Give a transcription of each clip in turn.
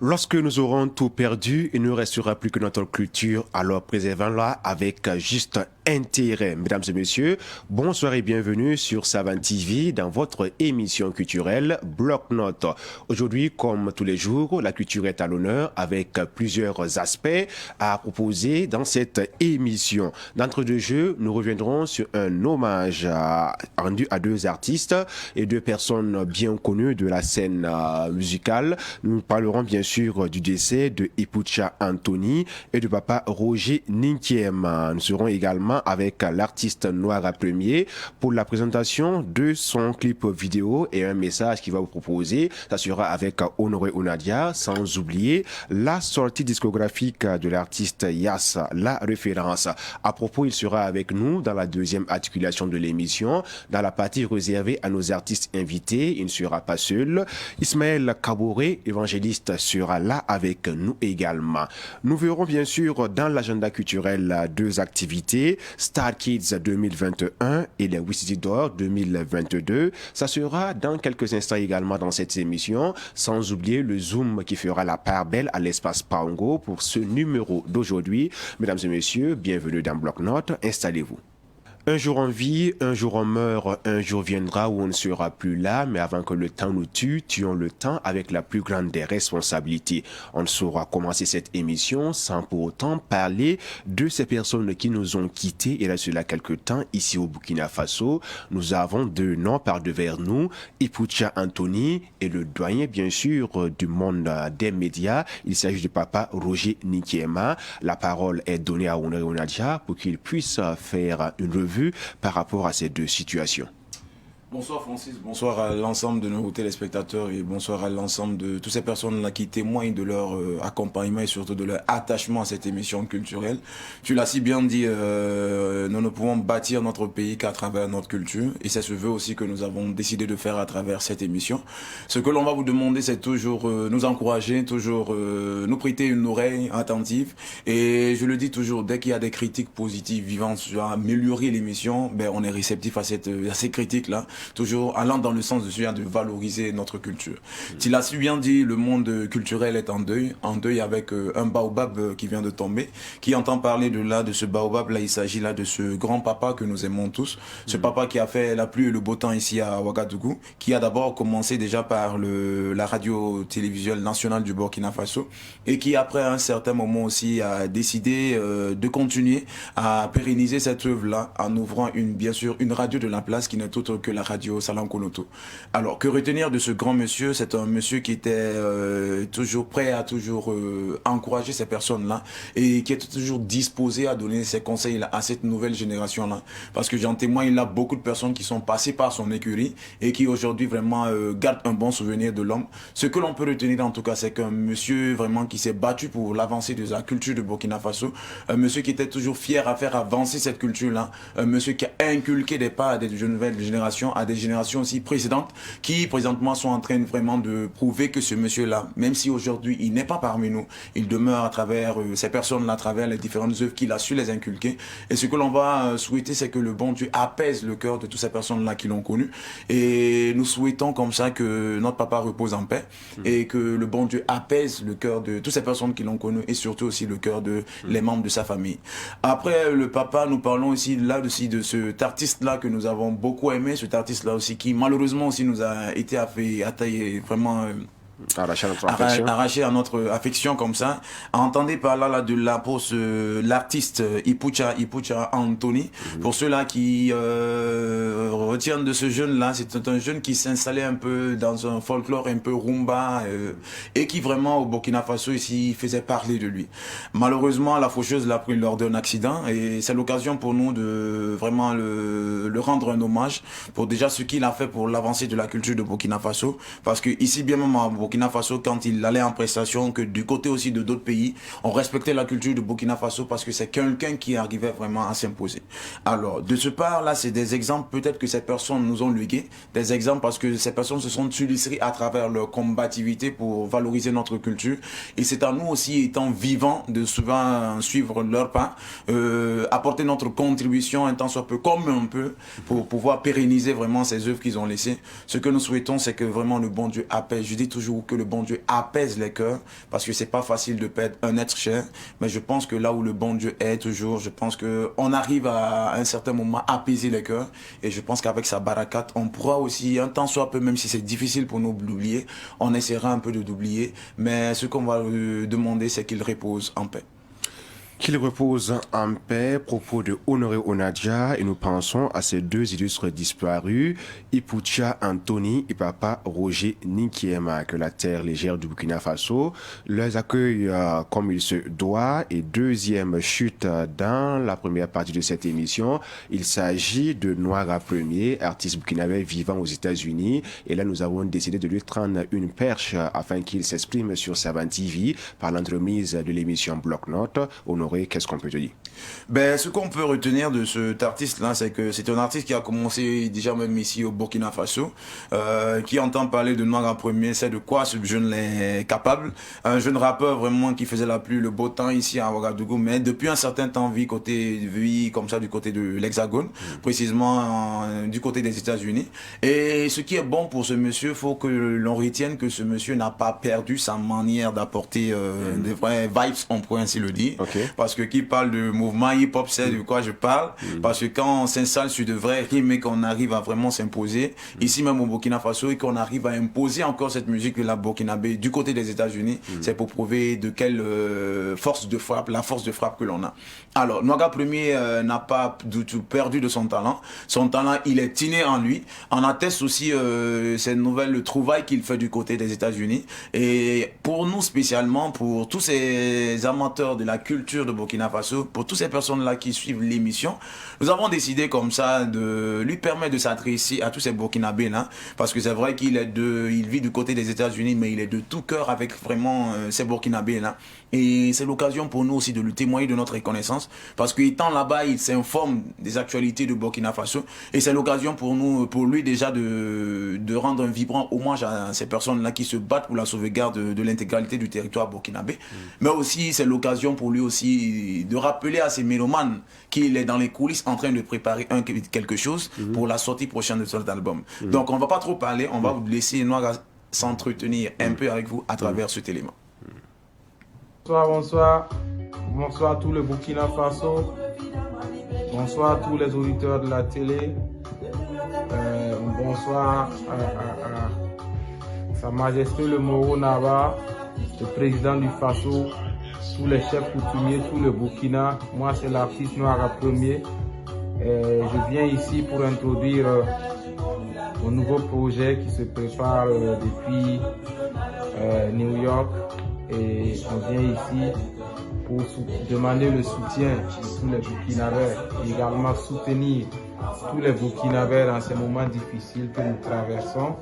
Lorsque nous aurons tout perdu, il ne restera plus que notre culture, alors préservons-la avec juste intérêt. Mesdames et messieurs, bonsoir et bienvenue sur Savane TV dans votre émission culturelle Bloc-Notes. Aujourd'hui, comme tous les jours, la culture est à l'honneur avec plusieurs aspects à proposer dans cette émission. D'entre deux jeux, nous reviendrons sur un hommage rendu à deux artistes et deux personnes bien connues de la scène musicale. Nous parlerons bien sûr du décès de Ipucha Anthony et de papa Roger Ninkiem. Nous serons également avec l'artiste Noira Premier pour la présentation de son clip vidéo et un message qu'il va vous proposer. Ça sera avec Honoré Onadia, sans oublier la sortie discographique de l'artiste Yass, la référence. À propos, il sera avec nous dans la deuxième articulation de l'émission, dans la partie réservée à nos artistes invités. Il ne sera pas seul. Ismaël Kabouré, évangéliste, sera là avec nous également. Nous verrons bien sûr dans l'agenda culturel deux activités, Star Kids 2021 et les Whisky d'Or 2022. Ça sera dans quelques instants également dans cette émission, sans oublier le Zoom qui fera la part belle à l'espace Pango pour ce numéro d'aujourd'hui. Mesdames et messieurs, bienvenue dans Bloc-Notes, installez-vous. Un jour on vit, un jour on meurt, un jour viendra où on ne sera plus là, mais avant que le temps nous tue, tuons le temps avec la plus grande des responsabilités. On ne saura commencer cette émission sans pour autant parler de ces personnes qui nous ont quittés. Et là, cela quelque temps, ici au Burkina Faso, nous avons deux noms par devers nous, Ipucha Anthony et le doyen, bien sûr, du monde des médias. Il s'agit du papa Roger Ninkiem. La parole est donnée à Honoré Onadia pour qu'il puisse faire une revue par rapport à ces deux situations. Bonsoir Francis, bonsoir à l'ensemble de nos téléspectateurs et bonsoir à l'ensemble de toutes ces personnes-là qui témoignent de leur accompagnement et surtout de leur attachement à cette émission culturelle. Tu l'as si bien dit, nous ne pouvons bâtir notre pays qu'à travers notre culture et c'est ce vœu aussi que nous avons décidé de faire à travers cette émission. Ce que l'on va vous demander, c'est toujours nous encourager, toujours nous prêter une oreille attentive et je le dis toujours, dès qu'il y a des critiques positives vivantes sur améliorer l'émission, ben on est réceptif à ces critiques-là. Toujours allant dans le sens de valoriser notre culture. Tu l'as si bien dit, le monde culturel est en deuil avec un baobab qui vient de tomber. Qui entend parler de ce baobab là, il s'agit là de ce grand papa que nous aimons tous, ce papa qui a fait la pluie et le beau temps ici à Ouagadougou, qui a d'abord commencé déjà par la radio-télévisuelle nationale du Burkina Faso et qui après un certain moment aussi a décidé de continuer à pérenniser cette œuvre là en ouvrant bien sûr une radio de la place qui n'est autre que la radio Salam-Konoto. Alors, que retenir de ce grand monsieur? C'est un monsieur qui était toujours prêt à toujours encourager ces personnes-là et qui était toujours disposé à donner ses conseils à cette nouvelle génération-là. Parce que j'en témoigne, il a beaucoup de personnes qui sont passées par son écurie et qui aujourd'hui vraiment gardent un bon souvenir de l'homme. Ce que l'on peut retenir en tout cas, c'est qu'un monsieur vraiment qui s'est battu pour l'avancée de la culture de Burkina Faso, un monsieur qui était toujours fier à faire avancer cette culture-là, un monsieur qui a inculqué des pas à des nouvelles générations, à des générations aussi précédentes qui présentement sont en train vraiment de prouver que ce monsieur-là, même si aujourd'hui il n'est pas parmi nous, il demeure à travers ces personnes-là, à travers les différentes œuvres qu'il a su les inculquer. Et ce que l'on va souhaiter, c'est que le bon Dieu apaise le cœur de toutes ces personnes-là qui l'ont connu. Et nous souhaitons comme ça que notre papa repose en paix et que le bon Dieu apaise le cœur de toutes ces personnes qui l'ont connu et surtout aussi le cœur de les membres de sa famille. Après le papa, nous parlons aussi là-dessus de cet artiste-là que nous avons beaucoup aimé, cet artiste-là aussi qui malheureusement aussi nous a été attaqué vraiment arraché à notre affection comme ça. Entendez par là de pour l'artiste Ipucha Anthony. Pour ceux-là qui retiennent de ce jeune-là, c'est un jeune qui s'installait un peu dans un folklore un peu rumba et qui vraiment au Burkina Faso ici faisait parler de lui. Malheureusement, la faucheuse l'a pris lors d'un accident et c'est l'occasion pour nous de vraiment le rendre un hommage pour déjà ce qu'il a fait pour l'avancée de la culture de Burkina Faso. Parce que ici, bien même à Burkina Faso, quand il allait en prestation, que du côté aussi de d'autres pays, on respectait la culture de Burkina Faso parce que c'est quelqu'un qui arrivait vraiment à s'imposer. Alors, de ce part-là, c'est des exemples peut-être que ces personnes nous ont légués, des exemples parce que ces personnes se sont illustrées à travers leur combativité pour valoriser notre culture. Et c'est à nous aussi, étant vivants, de souvent suivre leur pas, apporter notre contribution un tant soit peu comme on peut pour pouvoir pérenniser vraiment ces œuvres qu'ils ont laissées. Ce que nous souhaitons, c'est que vraiment le bon Dieu apaise. Je dis toujours toujours que le bon Dieu apaise les cœurs, parce que c'est pas facile de perdre un être cher, mais je pense que là où le bon Dieu est toujours, je pense qu'on arrive à un certain moment à apaiser les cœurs, et je pense qu'avec sa barakat, on pourra aussi, un temps soit peu, même si c'est difficile pour nous d'oublier, on essaiera un peu de d'oublier, mais ce qu'on va lui demander, c'est qu'il repose en paix. Qu'il repose en paix, propos de Honoré Onadia, et nous pensons à ces deux illustres disparus, Ipucha Anthony et Papa Roger Ninkiema, que la terre légère du Burkina Faso les accueille comme il se doit. Et deuxième chute dans la première partie de cette émission, il s'agit de Noira Premier, artiste burkinabé vivant aux États-Unis, et là nous avons décidé de lui prendre une perche afin qu'il s'exprime sur Savane TV par l'entremise de l'émission Bloc-Notes. Honoré, qu'est-ce qu'on peut te dire? Ben, ce qu'on peut retenir de cet artiste-là, c'est que c'est un artiste qui a commencé déjà même ici au Burkina Faso, qui entend parler de Noira Premier, c'est de quoi ce jeune est capable. Un jeune rappeur vraiment qui faisait la pluie, le beau temps ici à Ouagadougou, mais depuis un certain temps vit comme ça du côté de l'Hexagone, précisément du côté des États-Unis. Et ce qui est bon pour ce monsieur, faut que l'on retienne que ce monsieur n'a pas perdu sa manière d'apporter des vrais vibes, on pourrait ainsi le dire. Okay. Parce que qui parle de mouvement hip-hop, c'est de quoi je parle. Parce que quand on s'installe sur de vrais rimes et qu'on arrive à vraiment s'imposer, ici même au Burkina Faso, et qu'on arrive à imposer encore cette musique de la burkinabé du côté des États-Unis, c'est pour prouver de quelle force de frappe, la force de frappe que l'on a. Alors, Noira Premier n'a pas du tout perdu de son talent. Son talent, il est inné en lui. On atteste aussi cette nouvelle trouvaille qu'il fait du côté des États-Unis. Et pour nous spécialement, pour tous ces amateurs de la culture de Burkina Faso, pour toutes ces personnes-là qui suivent l'émission, nous avons décidé comme ça de lui permettre de s'adresser à tous ces Burkinabés là, parce que c'est vrai il vit du côté des États-Unis, mais il est de tout cœur avec vraiment ces Burkinabés là. Et c'est l'occasion pour nous aussi de lui témoigner de notre reconnaissance, parce qu'étant là-bas, il s'informe des actualités de Burkina Faso, et c'est l'occasion pour lui déjà de rendre un vibrant hommage à ces personnes-là qui se battent pour la sauvegarde de l'intégralité du territoire burkinabé. Mais aussi, c'est l'occasion pour lui aussi de rappeler à ses mélomanes qu'il est dans les coulisses en train de préparer quelque chose pour la sortie prochaine de cet album. Donc, on ne va pas trop parler, on va vous laisser Noira s'entretenir un peu avec vous à travers cet élément. Bonsoir. Bonsoir à tout le Burkina Faso. Bonsoir à tous les auditeurs de la télé. Bonsoir à Sa Majesté le Moro Naba, le président du Faso, tous les chefs coutumiers, tout le Burkina. Moi, c'est l'artiste Noira Premier. Je viens ici pour introduire mon nouveau projet qui se prépare depuis New York. Et on vient ici pour demander le soutien de tous les Burkinabés et également soutenir tous les Burkinabés dans ces moments difficiles que nous traversons.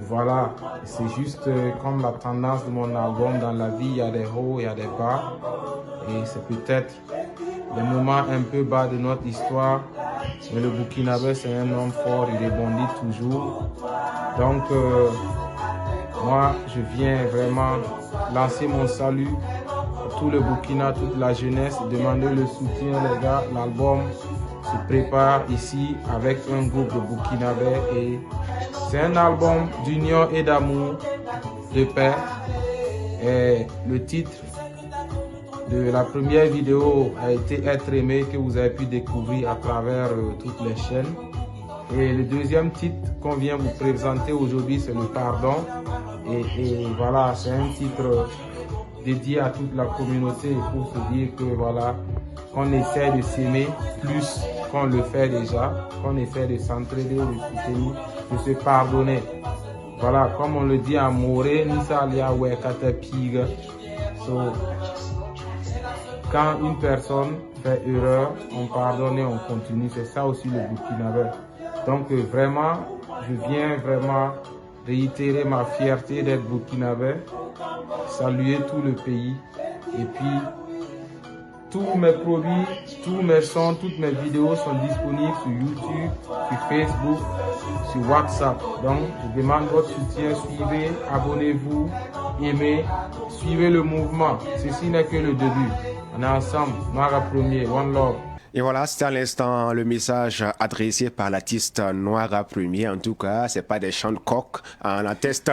Voilà, c'est juste comme la tendance de mon album. Dans la vie, il y a des hauts, il y a des bas. Et c'est peut-être les moments un peu bas de notre histoire. Mais le Burkinabé, c'est un homme fort, il rebondit toujours. Donc, moi, je viens vraiment lancer mon salut à tout le Burkina, toute la jeunesse, demander le soutien, les gars. L'album se prépare ici avec un groupe de Burkinabés et c'est un album d'union et d'amour, de paix. Et le titre de la première vidéo a été Être aimé, que vous avez pu découvrir à travers toutes les chaînes. Et le deuxième titre qu'on vient vous présenter aujourd'hui, c'est le pardon. Et voilà, c'est un titre dédié à toute la communauté pour se dire que voilà, qu'on essaie de s'aimer plus qu'on le fait déjà, qu'on essaie de s'entraider, de soutenir, de se pardonner. Voilà, comme on le dit en Moré, Nisa Lia Wekata Piga. Quand une personne fait erreur, on pardonne et on continue. C'est ça aussi le Burkinabé. Donc vraiment, je viens vraiment réitérer ma fierté d'être burkinabé, saluer tout le pays et puis tous mes produits, tous mes sons, toutes mes vidéos sont disponibles sur YouTube, sur Facebook, sur WhatsApp. Donc je demande votre soutien, suivez, abonnez-vous, aimez, suivez le mouvement. Ceci n'est que le début. On est ensemble, Noira Premier, One Love. Et voilà, c'était à l'instant le message adressé par l'artiste Noira Premier. En tout cas, c'est pas des chants de coq. On atteste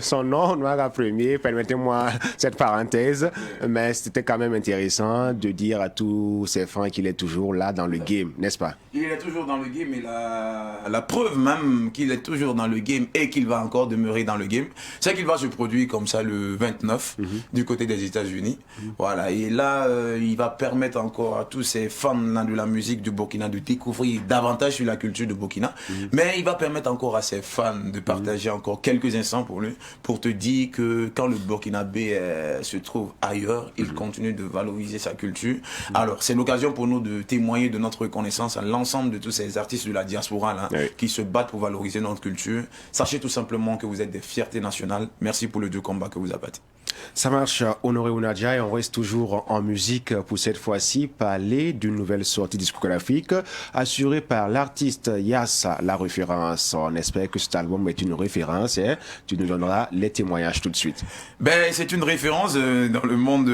son nom, Noira Premier. Permettez-moi cette parenthèse. Mais c'était quand même intéressant de dire à tous ses fans qu'il est toujours là dans le game, n'est-ce pas? Il est toujours dans le game et la preuve même qu'il est toujours dans le game et qu'il va encore demeurer dans le game, c'est qu'il va se produire comme ça le 29 du côté des États-Unis. Voilà, et là, il va permettre encore à tous ces fans là, de la musique du Burkina de découvrir davantage sur la culture de Burkina, mais il va permettre encore à ses fans de partager encore quelques instants pour lui, pour te dire que quand le Burkinabé se trouve ailleurs, il continue de valoriser sa culture. Alors, c'est l'occasion pour nous de témoigner de notre reconnaissance à l'ensemble de tous ces artistes de la diaspora là, qui se battent pour valoriser notre culture. Sachez tout simplement que vous êtes des fiertés nationales. Merci pour le dur combat que vous avez battu. Ça marche, Honoré Ounadia, et on reste toujours en musique pour cette fois-ci parler d'une nouvelle sortie discographique assurée par l'artiste Yass, la référence. On espère que cet album est une référence et tu nous donneras les témoignages tout de suite. Ben, c'est une référence dans le monde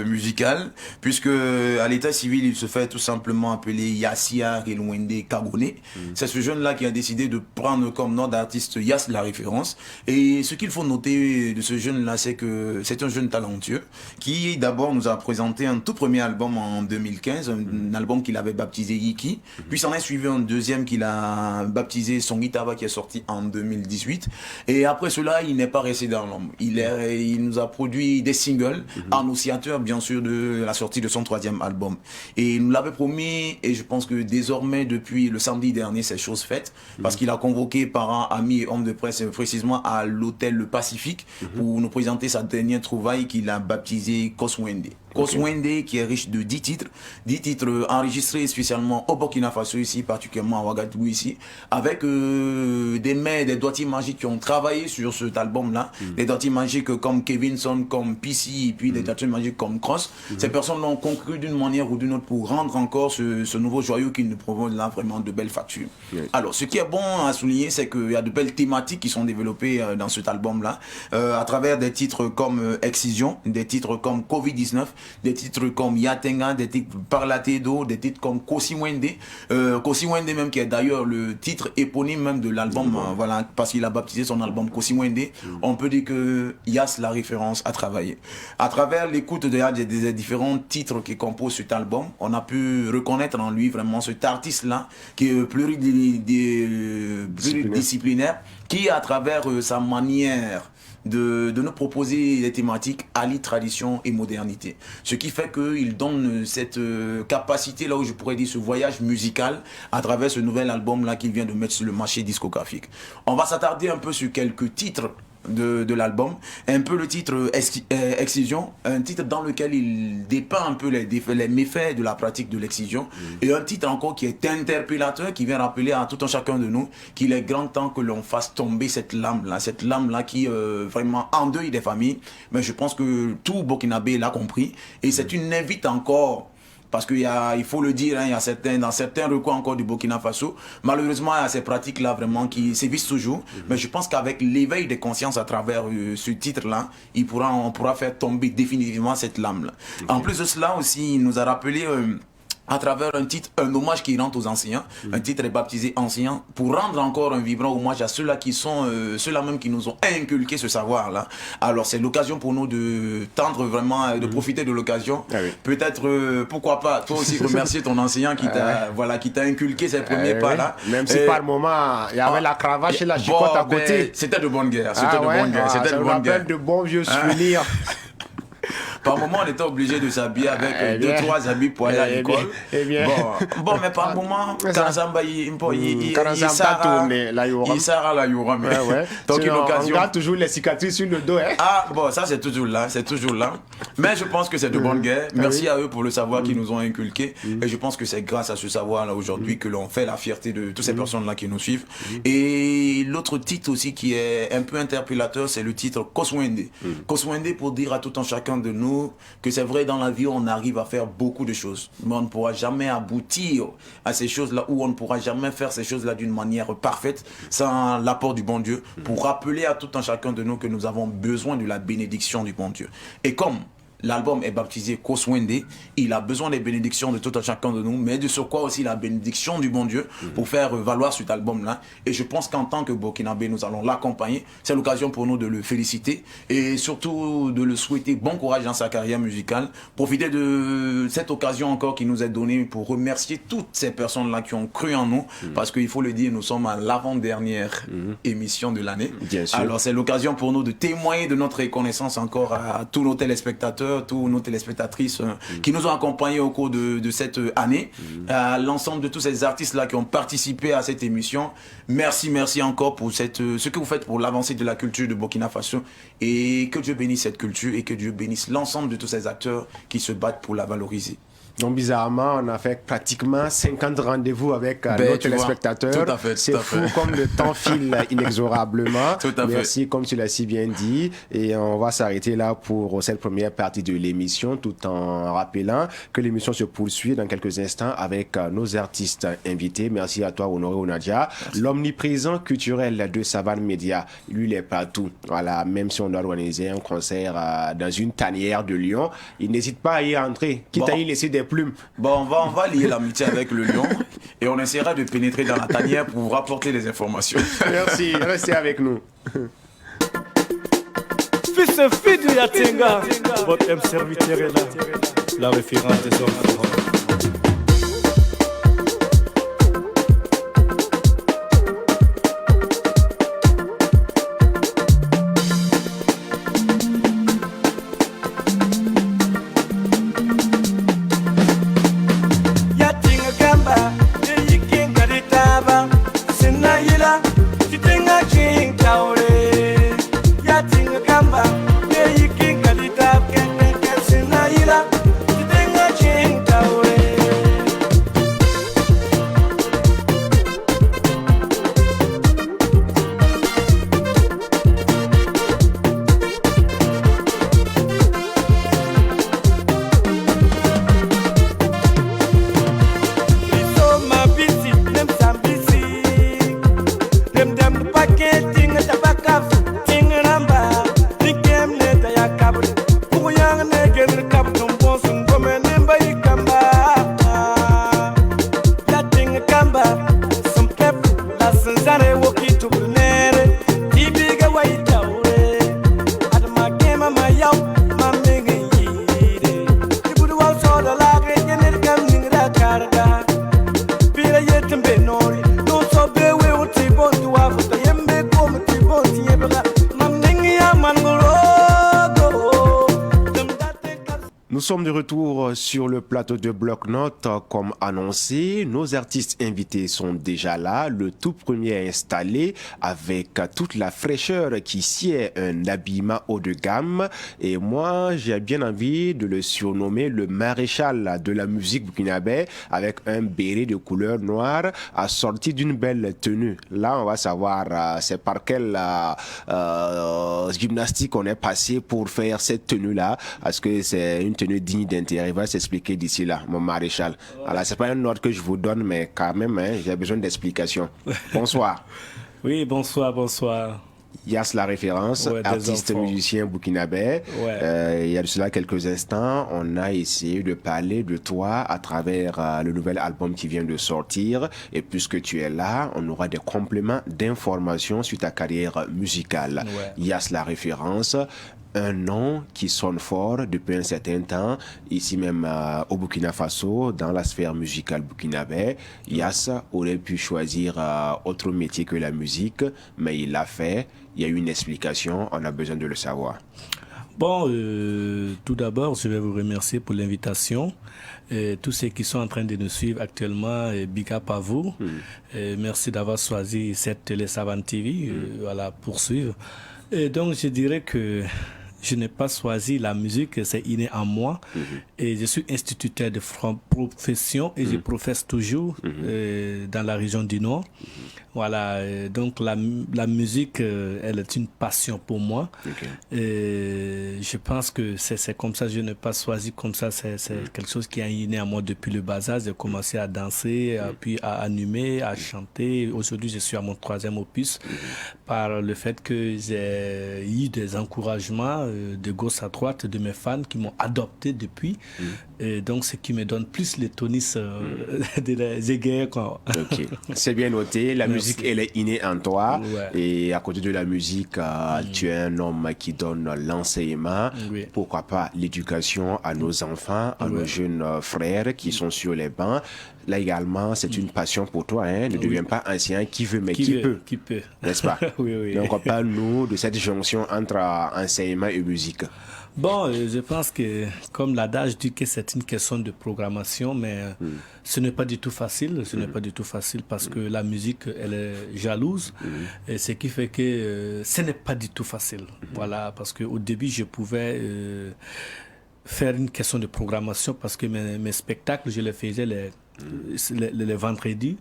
musical, puisque à l'état civil, il se fait tout simplement appeler Yassia Relwende Kagone. C'est ce jeune-là qui a décidé de prendre comme nom d'artiste Yass la référence. Et ce qu'il faut noter de ce jeune-là, c'est que c'est un jeune talentueux qui d'abord nous a présenté un tout premier album en 2015, un album qu'il avait baptisé Yiki, puis s'en est suivi un deuxième qu'il a baptisé Songitaba qui est sorti en 2018, et après cela il n'est pas resté dans l'ombre, il nous a produit des singles annonciateurs bien sûr de la sortie de son troisième album, et il nous l'avait promis, et je pense que désormais depuis le samedi dernier c'est chose faite, parce qu'il a convoqué parents, amis et hommes de presse précisément à l'hôtel Le Pacifique pour nous présenter sa dernière trouvaille qu'il a baptisé Koswende. Koswende qui est riche de 10 titres enregistrés spécialement au Burkina Faso ici, particulièrement à Ouagadougou ici, avec des mains, des doigtiers magiques qui ont travaillé sur cet album-là, des doigtiers magiques comme Kevinson, comme PC, et puis des doigtiers magiques comme Cross. Ces personnes l'ont conclu d'une manière ou d'une autre pour rendre encore ce nouveau joyau qui nous provoque là vraiment de belles factures. Alors, ce qui est bon à souligner, c'est qu'il y a de belles thématiques qui sont développées dans cet album-là, à travers des titres comme Excision, des titres comme Covid-19, des titres comme Yatenga, des titres Parlatedo, des titres comme Kosiwende, Kosiwende même qui est d'ailleurs le titre éponyme même de l'album, voilà, parce qu'il a baptisé son album Kosiwende. On peut dire que Yass la référence à travailler. À travers l'écoute des différents titres qui composent cet album, on a pu reconnaître en lui vraiment cet artiste-là qui est pluridisciplinaire, qui à travers sa manière de nous proposer des thématiques allie tradition et modernité. Ce qui fait qu'il donne cette capacité, là où je pourrais dire ce voyage musical à travers ce nouvel album-là qu'il vient de mettre sur le marché discographique. On va s'attarder un peu sur quelques titres de l'album, un peu le titre Excision, un titre dans lequel il dépeint un peu les méfaits de la pratique de l'excision, et un titre encore qui est interpellateur, qui vient rappeler à tout un chacun de nous qu'il est grand temps que l'on fasse tomber cette lame-là qui vraiment endeuille des familles, mais je pense que tout Burkinabé l'a compris, et c'est une invite encore. Parce qu'il faut le dire, il y a dans certains recoins encore du Burkina Faso, malheureusement, il y a ces pratiques-là vraiment qui sévissent toujours. Mais je pense qu'avec l'éveil des consciences à travers ce titre-là, on pourra faire tomber définitivement cette lame-là. En plus de cela aussi, il nous a rappelé à travers un titre, un hommage qui rend aux enseignants. Un titre est baptisé Enseignants, pour rendre encore un vibrant hommage à ceux-là qui sont, ceux-là même qui nous ont inculqué ce savoir-là. Alors c'est l'occasion pour nous de tendre vraiment, de profiter de l'occasion. Peut-être, pourquoi pas, toi aussi remercier ton enseignant qui t'a inculqué ces premiers pas-là. Même si par moment, il y avait la cravache et la chicotte à côté. C'était de bonne guerre. C'était de bonne guerre. C'était de bonne guerre. De bons vieux souvenirs. Par moment, on était obligé de s'habiller avec 2-3 habits pour aller à l'école. Bon, mais par moment, Karazamba, il sera la Yoram. Donc, une occasion. On garde toujours les cicatrices sur le dos. Ah, bon, ça, c'est toujours là. Mais je pense que c'est de bonne guerre. Merci à eux pour le savoir qu'ils nous ont inculqué. Et je pense que c'est grâce à ce savoir-là aujourd'hui que l'on fait la fierté de toutes ces personnes-là qui nous suivent. Et l'autre titre aussi qui est un peu interpellateur, c'est le titre Koswende. Koswende pour dire à tout un chacun de nous que c'est vrai, dans la vie on arrive à faire beaucoup de choses, mais on ne pourra jamais aboutir à ces choses-là, ou on ne pourra jamais faire ces choses-là d'une manière parfaite sans l'apport du bon Dieu, pour rappeler à tout un chacun de nous que nous avons besoin de la bénédiction du bon Dieu. Et comme l'album est baptisé Koswende. Il a besoin des bénédictions de tout un chacun de nous, mais de sur quoi aussi la bénédiction du bon Dieu pour faire valoir cet album-là. Et je pense qu'en tant que Burkinabé, nous allons l'accompagner. C'est l'occasion pour nous de le féliciter et surtout de le souhaiter bon courage dans sa carrière musicale. Profiter de cette occasion encore qui nous est donnée pour remercier toutes ces personnes-là qui ont cru en nous, parce qu'il faut le dire, nous sommes à l'avant-dernière émission de l'année. Alors c'est l'occasion pour nous de témoigner de notre reconnaissance encore à tous nos téléspectateurs, tous nos téléspectatrices qui nous ont accompagnés au cours de cette année, à l'ensemble de tous ces artistes-là qui ont participé à cette émission. Merci encore pour ce que vous faites pour l'avancée de la culture de Burkina Faso, et que Dieu bénisse cette culture et que Dieu bénisse l'ensemble de tous ces acteurs qui se battent pour la valoriser. Donc bizarrement, on a fait pratiquement 50 rendez-vous avec nos téléspectateurs. Tout à fait. C'est fou comme le temps file inexorablement. Tout à fait. Merci, comme tu l'as si bien dit. Et on va s'arrêter là pour cette première partie de l'émission, tout en rappelant que l'émission se poursuit dans quelques instants avec nos artistes invités. Merci à toi, Honoré Onadia. L'omniprésent culturel de Savane Média, lui, il est partout. Voilà, même si on doit organiser un concert dans une tanière de Lyon, il n'hésite pas à y entrer, quitte à y laisser des plumes. Bon, on va lier l'amitié avec le lion et on essaiera de pénétrer dans la tanière pour vous rapporter les informations. Merci, restez avec nous. Fils et fille du Yatenga, votre M serviteur est là, la référence des hommes. Nous sommes de retour sur le plateau de Bloc-Notes. Comme annoncé, nos artistes invités sont déjà là, le tout premier installé avec toute la fraîcheur qui sied un habillement haut de gamme. Et moi, j'ai bien envie de le surnommer le maréchal de la musique burkinabé, avec un béret de couleur noire assorti d'une belle tenue. Là, on va savoir c'est par quelle gymnastique on est passé pour faire cette tenue-là, parce que c'est une tenue digne d'intérêt. Il va s'expliquer d'ici là, mon maréchal. Alors, c'est pas un ordre que je vous donne, mais quand même, j'ai besoin d'explications. Bonsoir. Oui, bonsoir. Yas la référence, artiste musicien burkinabé. Il y a de cela quelques instants, on a essayé de parler de toi à travers le nouvel album qui vient de sortir. Et puisque tu es là, on aura des compléments d'informations sur ta carrière musicale. Yas la référence, un nom qui sonne fort depuis un certain temps, ici même au Burkina Faso, dans la sphère musicale burkinabé. Yas aurait pu choisir autre métier que la musique, mais il l'a fait. Il y a eu une explication, on a besoin de le savoir. Bon, tout d'abord, je vais vous remercier pour l'invitation. Tous ceux qui sont en train de nous suivre actuellement, big up à vous. Merci d'avoir choisi cette télé Savane TV voilà, pour suivre. Et donc, je dirais que je n'ai pas choisi la musique, c'est inné en moi. Et je suis instituteur de profession et je professe toujours dans la région du Nord. Voilà, donc la musique, elle est une passion pour moi. Et je pense que c'est comme ça, je n'ai pas choisi comme ça, c'est quelque chose qui est inné à moi depuis le bas âge. J'ai commencé à danser, puis à animer, à chanter. Aujourd'hui, je suis à mon 3e opus par le fait que j'ai eu des encouragements de gauche à droite de mes fans qui m'ont adopté depuis. Et donc, ce qui me donne plus les tonus des égayés. Ok, c'est bien noté. La musique, elle est innée en toi. Ouais. Et à côté de la musique, tu es un homme qui donne l'enseignement. Oui. Pourquoi pas l'éducation à nos enfants, à nos jeunes frères qui sont sur les bancs. Là également, c'est une passion pour toi. Hein? Ne deviens pas ancien qui veut, mais qui peut. Qui peut. N'est-ce pas? Oui. Donc, parle-nous de cette jonction entre enseignement et musique. Bon, je pense que, comme l'adage dit que c'est une question de programmation, mais ce n'est pas du tout facile. Ce n'est pas du tout facile parce que la musique, elle est jalouse. Et ce qui fait que ce n'est pas du tout facile. Voilà, parce qu'au début, je pouvais faire une question de programmation parce que mes spectacles, je les faisais les vendredis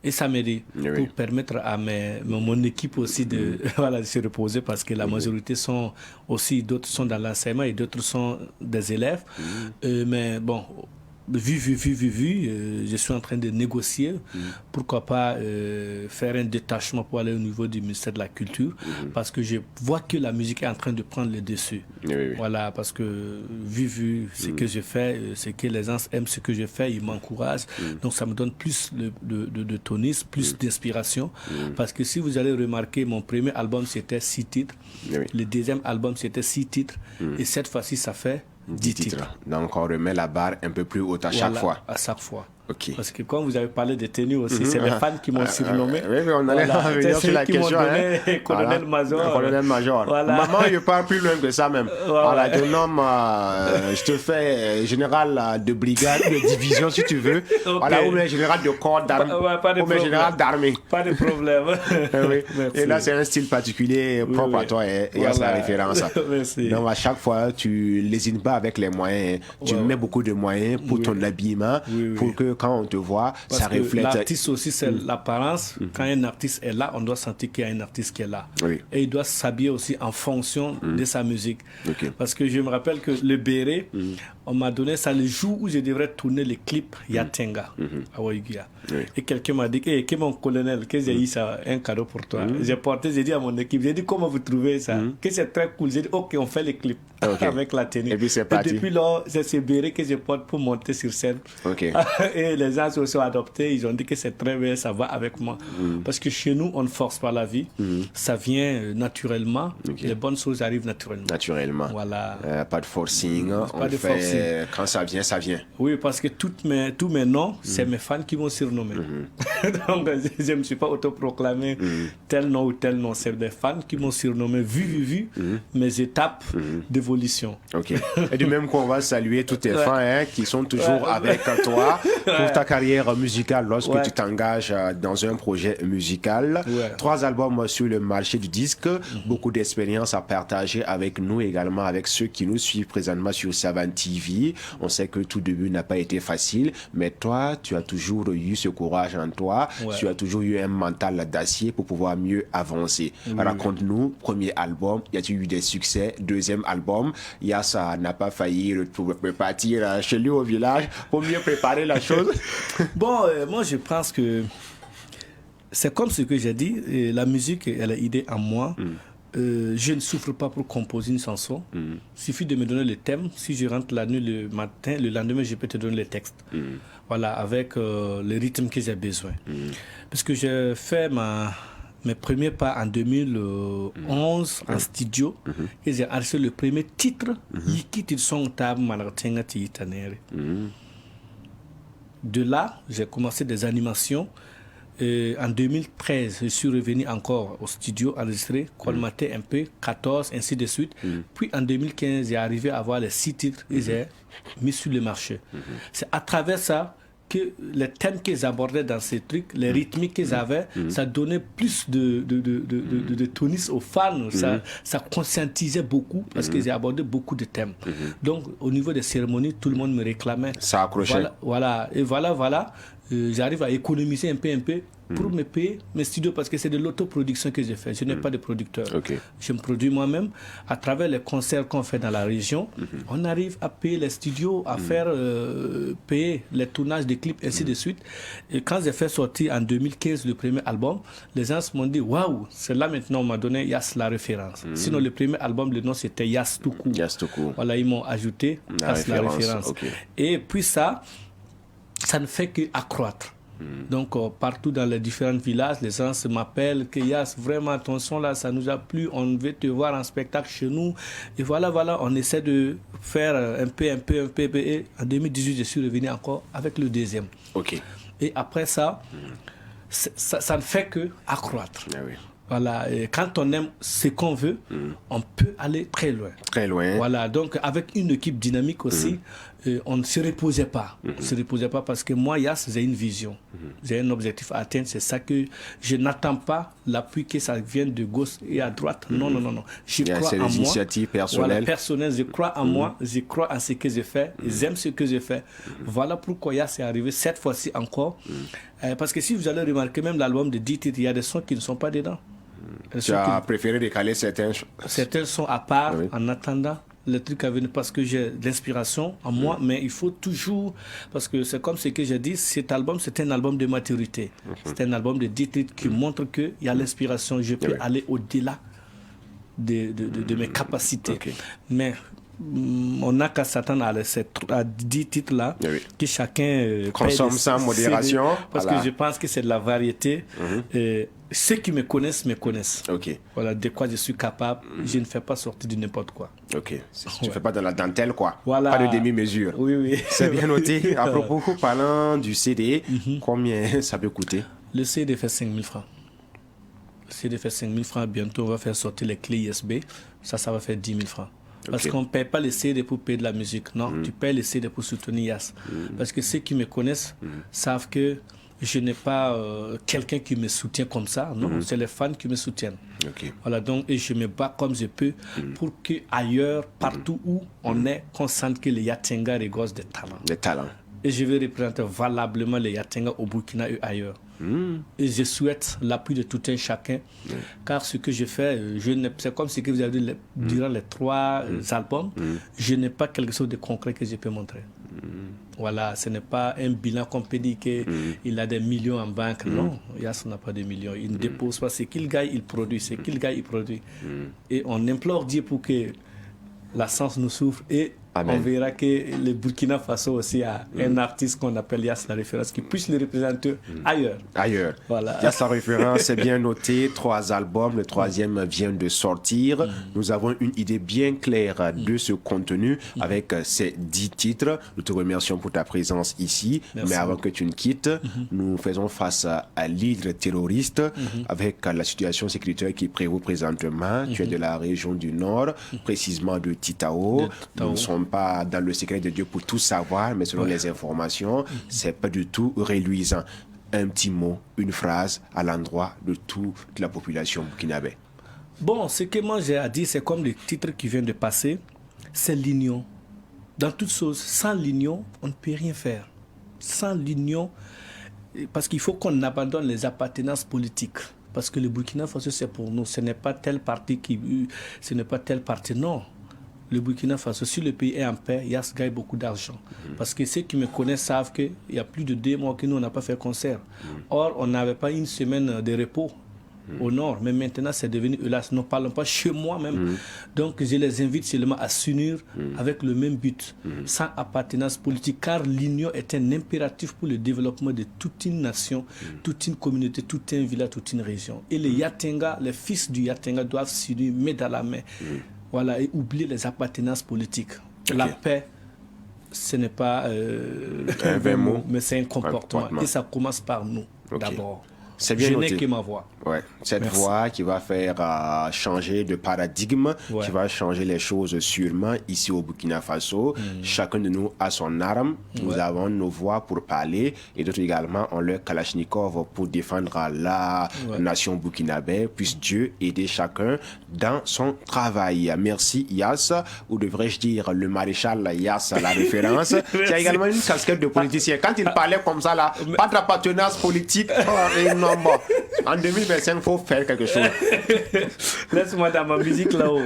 et samedi pour permettre à mon équipe aussi de se reposer parce que la majorité sont aussi, d'autres sont dans l'enseignement et d'autres sont des élèves. Mais bon, vu, je suis en train de négocier, pourquoi pas faire un détachement pour aller au niveau du ministère de la Culture, parce que je vois que la musique est en train de prendre le dessus. Voilà, parce que vu ce que je fais, c'est que les gens aiment ce que je fais, ils m'encouragent, donc ça me donne plus de tonus, plus d'inspiration, parce que si vous allez remarquer, mon premier album c'était 6 titres, le deuxième album c'était 6 titres, et cette fois-ci ça fait 10 titres. Donc on remet la barre un peu plus haute à chaque fois. À chaque fois. Okay. Parce que quand vous avez parlé de tenues aussi, c'est les fans qui m'ont surnommé. Oui, on allait revenir sur la question. Colonel Major. Colonel Major. Voilà. Maman, je pars plus loin que ça même. Voilà, je nomme, je te fais général de brigade, de division si tu veux. Voilà, ou bien général de corps d'armée. Ou bien général d'armée. Pas de problème. Et là, c'est un style particulier propre à toi. Et il y a sa référence. Merci. Donc, à chaque fois, tu lésines pas avec les moyens. Tu mets beaucoup de moyens pour ton habillement, pour que quand on te voit, parce ça reflète. L'artiste aussi, c'est l'apparence. Quand un artiste est là, on doit sentir qu'il y a un artiste qui est là. Et il doit s'habiller aussi en fonction de sa musique. Parce que je me rappelle que le béret, on m'a donné ça le jour où je devrais tourner le clip Yatenga à Waiguia. Et quelqu'un m'a dit que mon colonel, que j'ai eu ça, un cadeau pour toi. J'ai porté, j'ai dit à mon équipe, j'ai dit comment vous trouvez ça, que c'est très cool. J'ai dit ok, on fait le clip avec la tenue. Et puis c'est parti. Et depuis là, c'est ce béret que je porte pour monter sur scène. Et les gens se sont adoptés, ils ont dit que c'est très bien, ça va avec moi. Parce que chez nous, on ne force pas la vie, ça vient naturellement, les bonnes choses arrivent naturellement. Naturellement. Voilà. Pas de forcing, pas de forcing. Quand ça vient, ça vient. Oui, parce que tous mes noms, c'est mes fans qui m'ont surnommé. Donc, je ne me suis pas autoproclamé tel nom ou tel nom, c'est des fans qui m'ont surnommé, vu mes étapes d'évolution. Et du même coup, on va saluer tous tes fans qui sont toujours avec toi pour ta carrière musicale lorsque tu t'engages dans un projet musical. 3 albums sur le marché du disque, beaucoup d'expérience à partager avec nous également, avec ceux qui nous suivent présentement sur Savant TV. On sait que tout début n'a pas été facile, mais toi, tu as toujours eu ce courage en toi, tu as toujours eu un mental d'acier pour pouvoir mieux avancer. Raconte-nous, premier album, y a-t-il eu des succès? Deuxième album, ça n'a pas failli repartir chez lui au village pour mieux préparer la chose? Bon, moi je pense que c'est comme ce que j'ai dit, la musique elle est idée en moi. Je ne souffre pas pour composer une chanson. Il suffit de me donner le thème. Si je rentre la nuit le matin, le lendemain je peux te donner le texte. Voilà, avec le rythme que j'ai besoin. Parce que j'ai fait mes premiers pas en 2011 en studio et j'ai enregistré le premier titre de là j'ai commencé des animations et en 2013 je suis revenu encore au studio enregistrer colmater un peu 14 ainsi de suite puis en 2015 j'ai arrivé à avoir les 6 titres et j'ai mis sur le marché. C'est à travers ça que les thèmes qu'ils abordaient dans ces trucs, les rythmiques qu'ils avaient, ça donnait plus de tonus aux fans, ça conscientisait beaucoup parce qu'ils abordaient beaucoup de thèmes. Donc au niveau des cérémonies, tout le monde me réclamait. Ça accrochait. Voilà. j'arrive à économiser un peu pour me payer mes studios parce que c'est de l'autoproduction que je fais. Je n'ai pas de producteur. Okay. Je me produis moi-même. À travers les concerts qu'on fait dans la région, on arrive à payer les studios, à faire payer les tournages des clips, ainsi de suite. Et quand j'ai fait sortir en 2015 le premier album, les gens m'ont dit waouh, c'est là maintenant on m'a donné Yass la référence. Sinon, le premier album, le nom c'était Yass tout court. Yass tout court. Voilà, ils m'ont ajouté Yass la référence. Okay. Et puis ça ne fait qu'accroître. Donc partout dans les différents villages, les gens m'appellent que Yass, vraiment ton son là, ça nous a plu, on veut te voir en spectacle chez nous. Et voilà, on essaie de faire un peu. Et en 2018, je suis revenu encore avec le deuxième. Ok. Et après ça, ça ne fait que accroître. Ah oui. Voilà, et quand on aime ce qu'on veut, on peut aller très loin. Très loin. Voilà, donc avec une équipe dynamique aussi, on ne se reposait pas. On ne se reposait pas parce que moi, Yass, j'ai une vision. J'ai un objectif à atteindre. C'est ça que je n'attends pas l'appui que ça vienne de gauche et à droite. Non. Je crois en moi. C'est l'initiative personnelle. Voilà, personnelle. Je crois en moi. Je crois en ce que je fais. J'aime ce que je fais. Voilà pourquoi Yass est arrivé cette fois-ci encore. Parce que si vous allez remarquer, même l'album de 10 titres, il y a des sons qui ne sont pas dedans. Tu as préféré décaler certains sons à part, en attendant le truc à venir, parce que j'ai l'inspiration en moi, mais il faut toujours, parce que c'est comme ce que j'ai dit, cet album, c'est un album de maturité. C'est un album de 10 titres qui montre qu'il y a l'inspiration. Je peux aller au-delà de mes capacités. Mais on n'a qu'à s'attendre à 10 titres-là, que chacun consomme sans modération. Parce que je pense que c'est de la variété. Ceux qui me connaissent. Voilà, de quoi je suis capable. Je ne fais pas sortir de n'importe quoi. Ok. Tu ne fais pas dans la dentelle, quoi. Voilà. Pas de demi-mesure. Oui. C'est bien noté. À propos, parlant du CD, combien ça peut coûter? Le CD fait 5 000 francs. Le CD fait 5 000 francs. Bientôt, on va faire sortir les clés USB. Ça va faire 10 000 francs. Parce qu'on ne paye pas les CD pour payer de la musique. Non, tu payes les CD pour soutenir Yass. Parce que ceux qui me connaissent savent que je n'ai pas quelqu'un qui me soutient comme ça. Non, c'est les fans qui me soutiennent. Voilà, donc, et je me bats comme je peux pour que ailleurs, partout où on est, qu'on sente que les Yatenga regorgent de talent. Des talents. Et je vais représenter valablement les Yatenga au Burkina et ailleurs. Et je souhaite l'appui de tout un chacun, car ce que je fais, c'est comme ce que vous avez dit durant les 3 albums, je n'ai pas quelque chose de concret que je peux montrer. Voilà, ce n'est pas un bilan qu'on peut dire qu'il a des millions en banque. Non, Yass n'a pas de millions. Il ne dépose pas. Ce qu'il gagne, il produit. Ce qu'il gagne, il produit. Et on implore Dieu pour que la science nous souffre et Amen. On verra que le Burkina Faso aussi a un artiste qu'on appelle Yass la référence qui puisse le représenter ailleurs. Voilà. Yass la référence, c'est bien noté. 3 albums, le 3e vient de sortir. Nous avons une idée bien claire de ce contenu avec ces 10 titres. Nous te remercions pour ta présence ici. Merci. Mais avant que tu ne quittes, nous faisons face à l'hydre terroriste avec la situation sécuritaire qui prévaut présentement. Tu es de la région du Nord, précisément de Titao. Nous ne sommes pas dans le secret de Dieu pour tout savoir, mais selon les informations, c'est pas du tout reluisant. Un petit mot, une phrase à l'endroit de toute la population burkinabé. Bon, ce que moi j'ai à dire, c'est comme le titre qui vient de passer, c'est l'union. Dans toutes choses, sans l'union, on ne peut rien faire. Sans l'union, parce qu'il faut qu'on abandonne les appartenances politiques. Parce que le Burkina Faso, c'est pour nous. Ce n'est pas tel parti non. Le Burkina Faso, si le pays est en paix, Yass gagne beaucoup d'argent. Parce que ceux qui me connaissent savent qu'il y a plus de 2 mois que nous, on n'a pas fait concert. Or, on n'avait pas une semaine de repos au nord. Mais maintenant, c'est devenu, hélas, ne parlons pas chez moi même. Donc, je les invite seulement à s'unir avec le même but, sans appartenance politique, car l'union est un impératif pour le développement de toute une nation, toute une communauté, tout un village, toute une région. Et les Yatenga, les fils du Yatenga doivent s'unir main dans la main. Voilà, et oublier les appartenances politiques. La paix, ce n'est pas un mot, mais c'est un comportement. Et ça commence par nous, d'abord. C'est bien je noté. n'ai que ma voix. Ouais, cette Merci. voix qui va faire changer de paradigme, Ouais. qui va changer les choses sûrement ici au Burkina Faso. Chacun de nous a son arme. Nous avons nos voix pour parler et d'autres également ont leur Kalachnikov pour défendre la nation burkinabé. Puisse Dieu aider chacun dans son travail. Merci Yass, ou devrais-je dire le maréchal Yass à la référence. Tu as également une casquette de politicien. Quand il parlait comme ça là, pas d'appartenance politique. Et non, bon. En 2025, il faut faire quelque chose. Laisse-moi dans ma musique là-haut.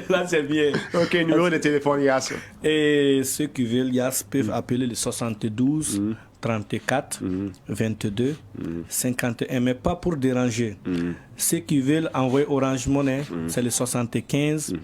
Là, c'est bien. Ok, numéro de téléphone, Yass. Et ceux qui veulent, Yass, peuvent appeler le 72 34 22 51, mais pas pour déranger. Ceux qui veulent envoyer Orange Money, c'est le 75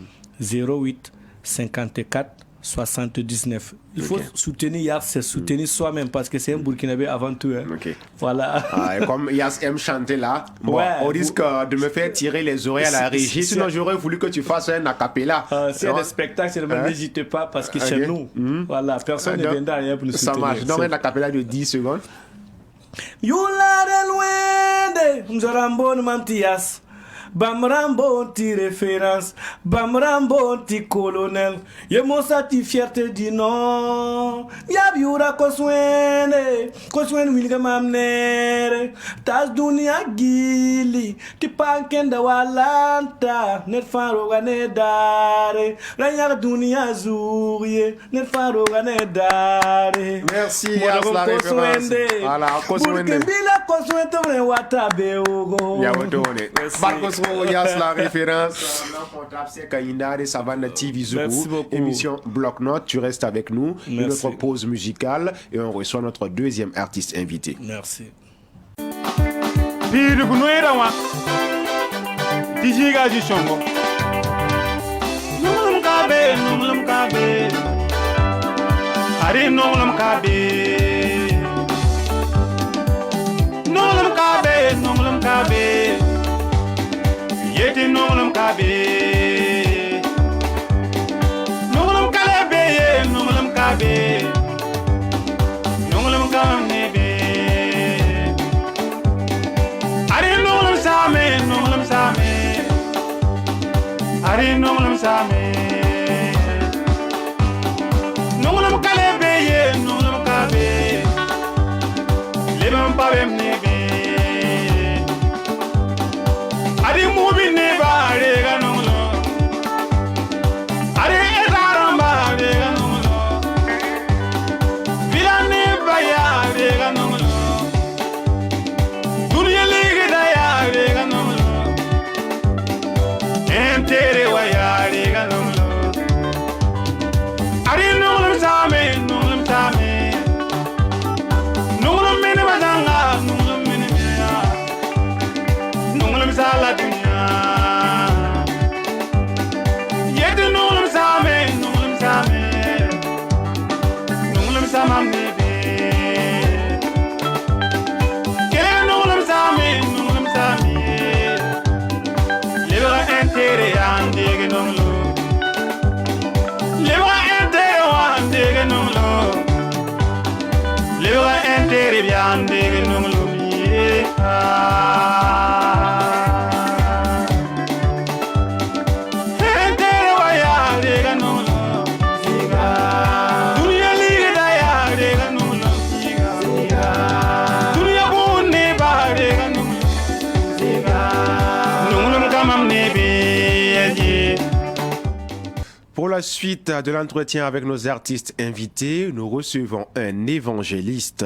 08 54 79. Il faut soutenir Yass, c'est soutenir soi-même parce que c'est un Burkinabé avant tout. Hein. Ok. Voilà. Ah, et comme Yass aime chanter là, bon, Ouais, au risque de me faire tirer les oreilles à la régie, sinon j'aurais voulu que tu fasses un acapella. S'il y a des spectacles, seulement n'hésitez pas parce que chez nous, voilà, personne ne viendra rien pour nous Ça soutenir. marche. Donc un acapella de 10 secondes. Yula de luende, mzorambon mamtias. Bamrambo ti référence, Bamrambo ti colonel. Ye mosa ti fierté di non. Yabiura koswene wilga mamnere. Tas dunia gili, ti pankenda walanta. Net faroga ne dare, ranyak dunia zourie. Net faroga ne dare. Merci Yass, la référence. Voilà, Koswende. Burkimbila koswende vre watabe ogo. Yawatone. Barkos Yass, la référence. C'est Kaindare Savannah TV Merci Zougou. beaucoup. Émission Bloc-Notes. Tu restes avec nous. Merci. Notre pause musicale et on reçoit notre deuxième artiste invité. Merci. Piru kunuera wa Tijiga jishongo Nungulum kabe Ari nungulum kabe Nungulum kabe Yeti nungulum kabe Nungulum kalebe Nungulum kabe Nungulum kamnebe Ari nungulum same Ari nungulum same Nungulum kalebe ye nungulum kabe Lebam pabem nebe Ari mubi neba rega nungulum Ari etaramba rega nungulum Vila neba ya rega nungulum Dunia liga da ya rega nungulum Entere wa ya rega nungulum Ari nungulum same Nungulum mene bazanga nungulum mene meya Nungulum sala dunia Yeti nungulum same Nungulum samam nebe Kele nungulum same Lebra entere andege nungulum Lebra entere andege nungulum Lebra entere andege nungulum Entere wa ya andege nungulum Dunia liga da ya andege nungulum Dunia bunne ba andege nungulum Nungulum kamam nebe Pour la suite de l'entretien avec nos artistes invités, nous recevons un évangéliste.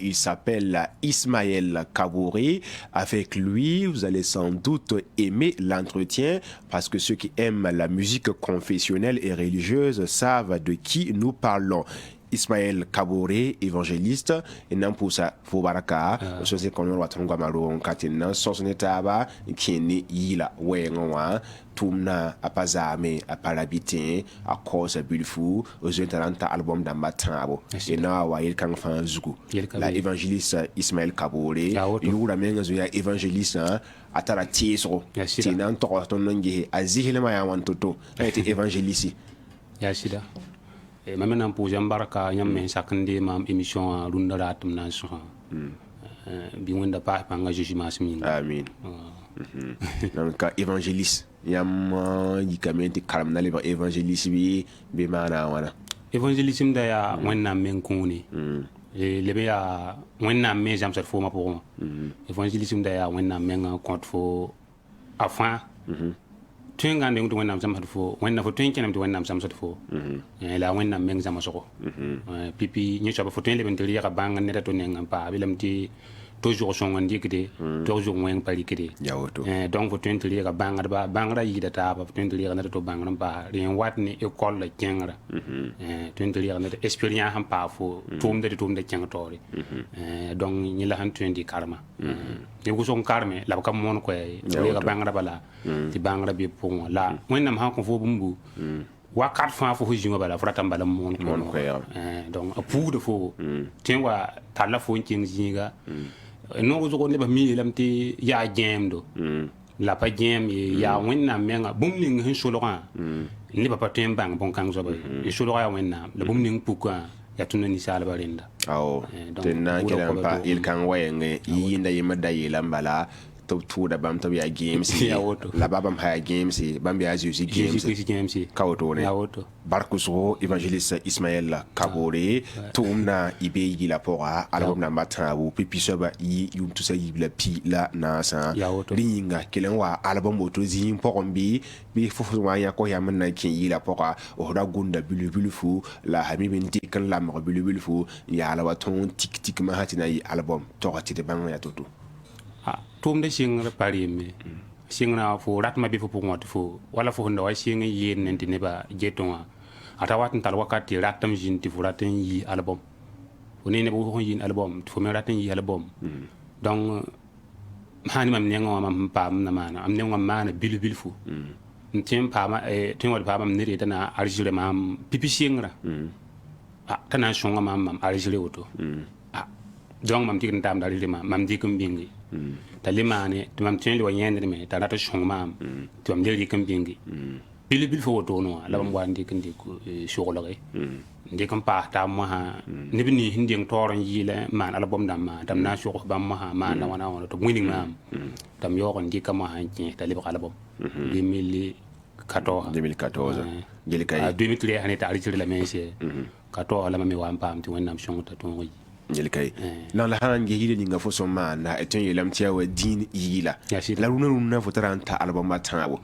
Il s'appelle Ismaël Kabouré. Avec lui, vous allez sans doute aimer l'entretien parce que ceux qui aiment la musique confessionnelle et religieuse savent de qui nous parlons. Ismaël Kabouré, évangéliste, et Nampusa Fobaraka, c'est qu'on a retrouvé Gamaro, Katina, Sosnetaba, Kini, Yila, Wengoa, Tumna, Apazame, Apalabitin, à cause Bulfou, aux Talenta album d'Ambatabo, et Nawa, il kan fan Zugu. La évangéliste Ismaël Kabouré, il ou la même évangéliste, à Taratiso, Tinan Torontongi, Azihilema Yawantoto, a été évangéliste. Yashida. Maintenant pour Jambarka, il y a un sakandé, ma émission à Lundarat, bi wanda pa panga juju masmin amin donc évangéliste yam yikamenti karam na leba évangéliste bi mana wana evangelisme da ya wanda men kuni lebe ya wanda men jam sat fo ma pour evangelisme da ya wanda men compte fo afin twenga ndeng to wanda jam sat fo wanda fo twen kenam to wanda jam sat fo la wanda men jam soko pipi ni chaba fo twen lebe ndiri ya banga ne to nenga pa bilam ti toujours son on dit que toujours moins pali que donc faut tenir les bangara yida ta ba tenir les na to bangara ba rien wat ni école la kengra tenir les na expérience ham pa fo tum de keng tori donc ni la han tenir karma ni ko son karme la ka mon ko le ga bangara bala ti bangara bi pour la wonnam ha ko fo bumbu wakat fa fo jinga bala frata mbala mon ko donc a pour de fo tiens wa tala fo king jinga non ko ko ne ba mi lamti ya game do la pa game ya wenna menga bumling hin sologa ni ba patem bang bon kang zoba e sologa ya wenna la bumling puka ya tunna ni sala barinda aw tenna kelan pa il kan wayenge yinda yima dayela mbala to da bam to ya games la babam ha games bam ya juicy games kawto ne barkuso evangeliste Ismaël Kabore tumna ibe yila pora album na matabu pipi soba yi yum to sa yibla pi la na sa linga kelen wa album moto zin porombi bi fofu wa ya ko ya manna kin yila pora o da gunda bulu fu la habibin tikan la mo bulu fu ya la waton tik ma hatina yi album to ati de bang ya toto tum de singra pari me singra fo rat ma bi fo ngot fo wala fo ndo wa singa yen nenti ne ba jetonga ata wat ntal wakati ratam jinti fo raten yi album woni ne bo yin album fo me raten yi album donc hani mam ne ngoma mam pam na mana am ne ngoma mana bil fu ntim pama tin wal pama ne re tana arjure mam pipi singra tana shonga mam arjure oto donc mam tikin tam dalile mam dikum bingi talimane tumam tien lo yende me tarata shong mam tum de dikum bingi bil fo to no la bam wandi kan diku shogolore ndikam pa ta mo ha nibni hinding toron yile man album dam ma dam na shog bam ma ha ma na wana wana to winning mam tam yo kon dikam ma han ti talib album 2014 jeli kay 2003 haneta arjire la mense 14 la mami wan pam ti wonnam shong ta to jeli kay la la han ge hide ninga fo so mana eten yelam tia wa din yila la runa fo taranta album matabo